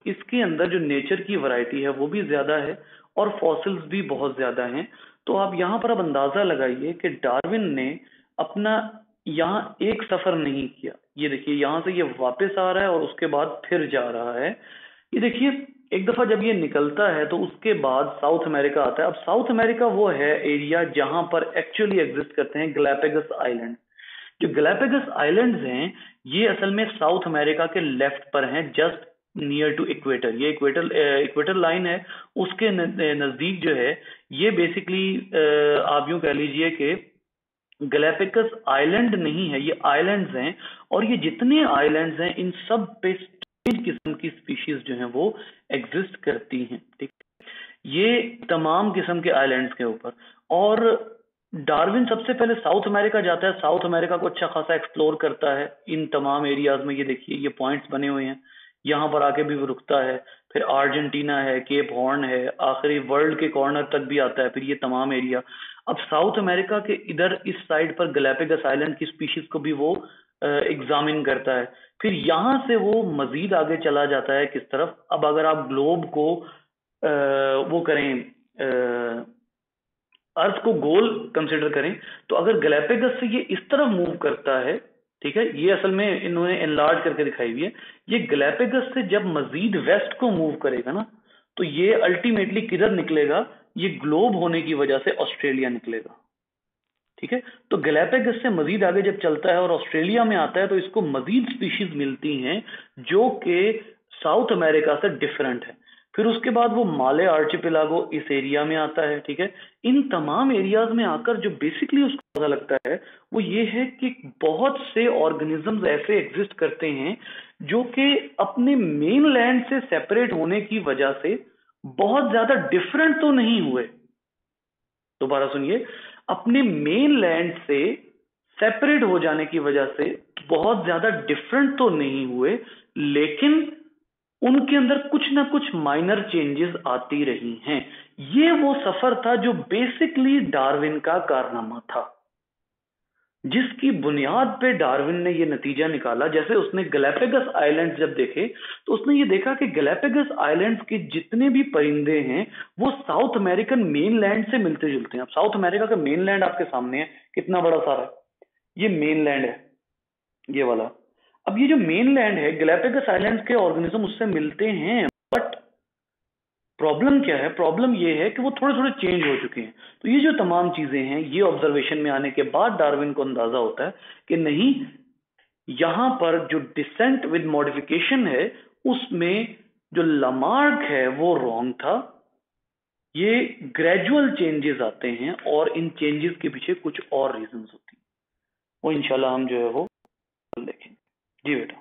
इसके अंदर जो नेचर की वैरायटी है वो भी ज्यादा है और फॉसिल्स भी बहुत ज्यादा हैं। तो आप यहाँ पर अब अंदाजा लगाइए कि डार्विन ने अपना यहाँ एक सफर नहीं किया। ये देखिए, यहाँ से ये वापस आ रहा है और उसके बाद फिर जा रहा है। ये देखिए, एक दफा जब ये निकलता है तो उसके बाद साउथ अमेरिका आता है। अब साउथ अमेरिका वो है एरिया जहां पर एक्चुअली एग्जिस्ट करते हैं गैलापागोस आइलैंड। जो गैलापागोस आइलैंड्स हैं ये असल में साउथ अमेरिका के लेफ्ट पर हैं, जस्ट नियर टू इक्वेटर, ये इक्वेटर लाइन है, उसके नजदीक जो है ये बेसिकली आप यूं कह लीजिए कि गैलापेगस आइलैंड नहीं है, ये आइलैंड्स हैं। और ये जितने आइलैंड्स हैं इन सब पे स्ट्रेंज किस्म की स्पीशीज जो हैं वो एग्जिस्ट करती हैं, ठीक। ये तमाम किस्म के आइलैंड्स के ऊपर। और डार्विन सबसे पहले साउथ अमेरिका जाता है, साउथ अमेरिका को अच्छा खासा एक्सप्लोर करता है इन तमाम एरियाज में। ये देखिए ये पॉइंट्स बने हुए हैं, यहाँ पर आके भी वो रुकता है, फिर अर्जेंटीना है, केप हॉर्न है, आखिरी वर्ल्ड के कॉर्नर तक भी आता है, फिर ये तमाम एरिया। अब साउथ अमेरिका के इधर इस साइड पर गैलापेगस आइलैंड की स्पीशीज को भी वो एग्जामिन करता है। फिर यहाँ से वो मजीद आगे चला जाता है किस तरफ। अब अगर आप ग्लोब को वो करें, अर्थ को गोल कंसिडर करें, तो अगर गैलापेगस से ये इस तरफ मूव करता है, ठीक है, ये असल में इन्होंने एनलार्ज करके दिखाई हुई है। ये गैलापेगस से जब मजीद वेस्ट को मूव करेगा ना, तो ये अल्टीमेटली किधर निकलेगा, ये ग्लोब होने की वजह से ऑस्ट्रेलिया निकलेगा, ठीक है। तो गैलापेगस से मजीद आगे जब चलता है और ऑस्ट्रेलिया में आता है, तो इसको मजीद स्पीशीज मिलती हैं जो कि साउथ अमेरिका से डिफरेंट है। फिर उसके बाद वो माले आर्चिपेलागो इस एरिया में आता है, ठीक है। इन तमाम एरियाज में आकर जो बेसिकली उसको पता लगता है वो ये है कि बहुत से ऑर्गेनिजम्स ऐसे एग्जिस्ट करते हैं जो कि अपने मेन लैंड से सेपरेट होने की वजह से बहुत ज्यादा डिफरेंट तो नहीं हुए। दोबारा सुनिए, अपने मेन लैंड से सेपरेट हो जाने की वजह से बहुत ज्यादा डिफरेंट तो नहीं हुए, लेकिन उनके अंदर कुछ ना कुछ माइनर चेंजेस आती रही हैं। ये वो सफर था जो बेसिकली डार्विन का कारनामा था, जिसकी बुनियाद पे डार्विन ने ये नतीजा निकाला। जैसे उसने गैलापेगस आइलैंड्स जब देखे, तो उसने ये देखा कि गैलापेगस आइलैंड्स के जितने भी परिंदे हैं वो साउथ अमेरिकन मेनलैंड से मिलते जुलते हैं। अब साउथ अमेरिका का मेनलैंड आपके सामने है, कितना बड़ा सारा है, ये मेनलैंड है ये वाला। अब ये जो मेनलैंड है, गैलापेगस आइलैंड्स के ऑर्गेनिज्म उससे मिलते हैं, बट प्रॉब्लम क्या है, प्रॉब्लम ये है कि वो थोड़े थोड़े चेंज हो चुके हैं। तो ये जो तमाम चीजें हैं, ये ऑब्जर्वेशन में आने के बाद डार्विन को अंदाजा होता है कि नहीं, यहां पर जो डिसेंट विद मॉडिफिकेशन है उसमें जो लामार्क है वो रॉन्ग था। ये ग्रेजुअल चेंजेस आते हैं और इन चेंजेस के पीछे कुछ और रीजंस होती हैं, वो इंशाल्लाह हम जो है वो देखेंगे। जी बेटा।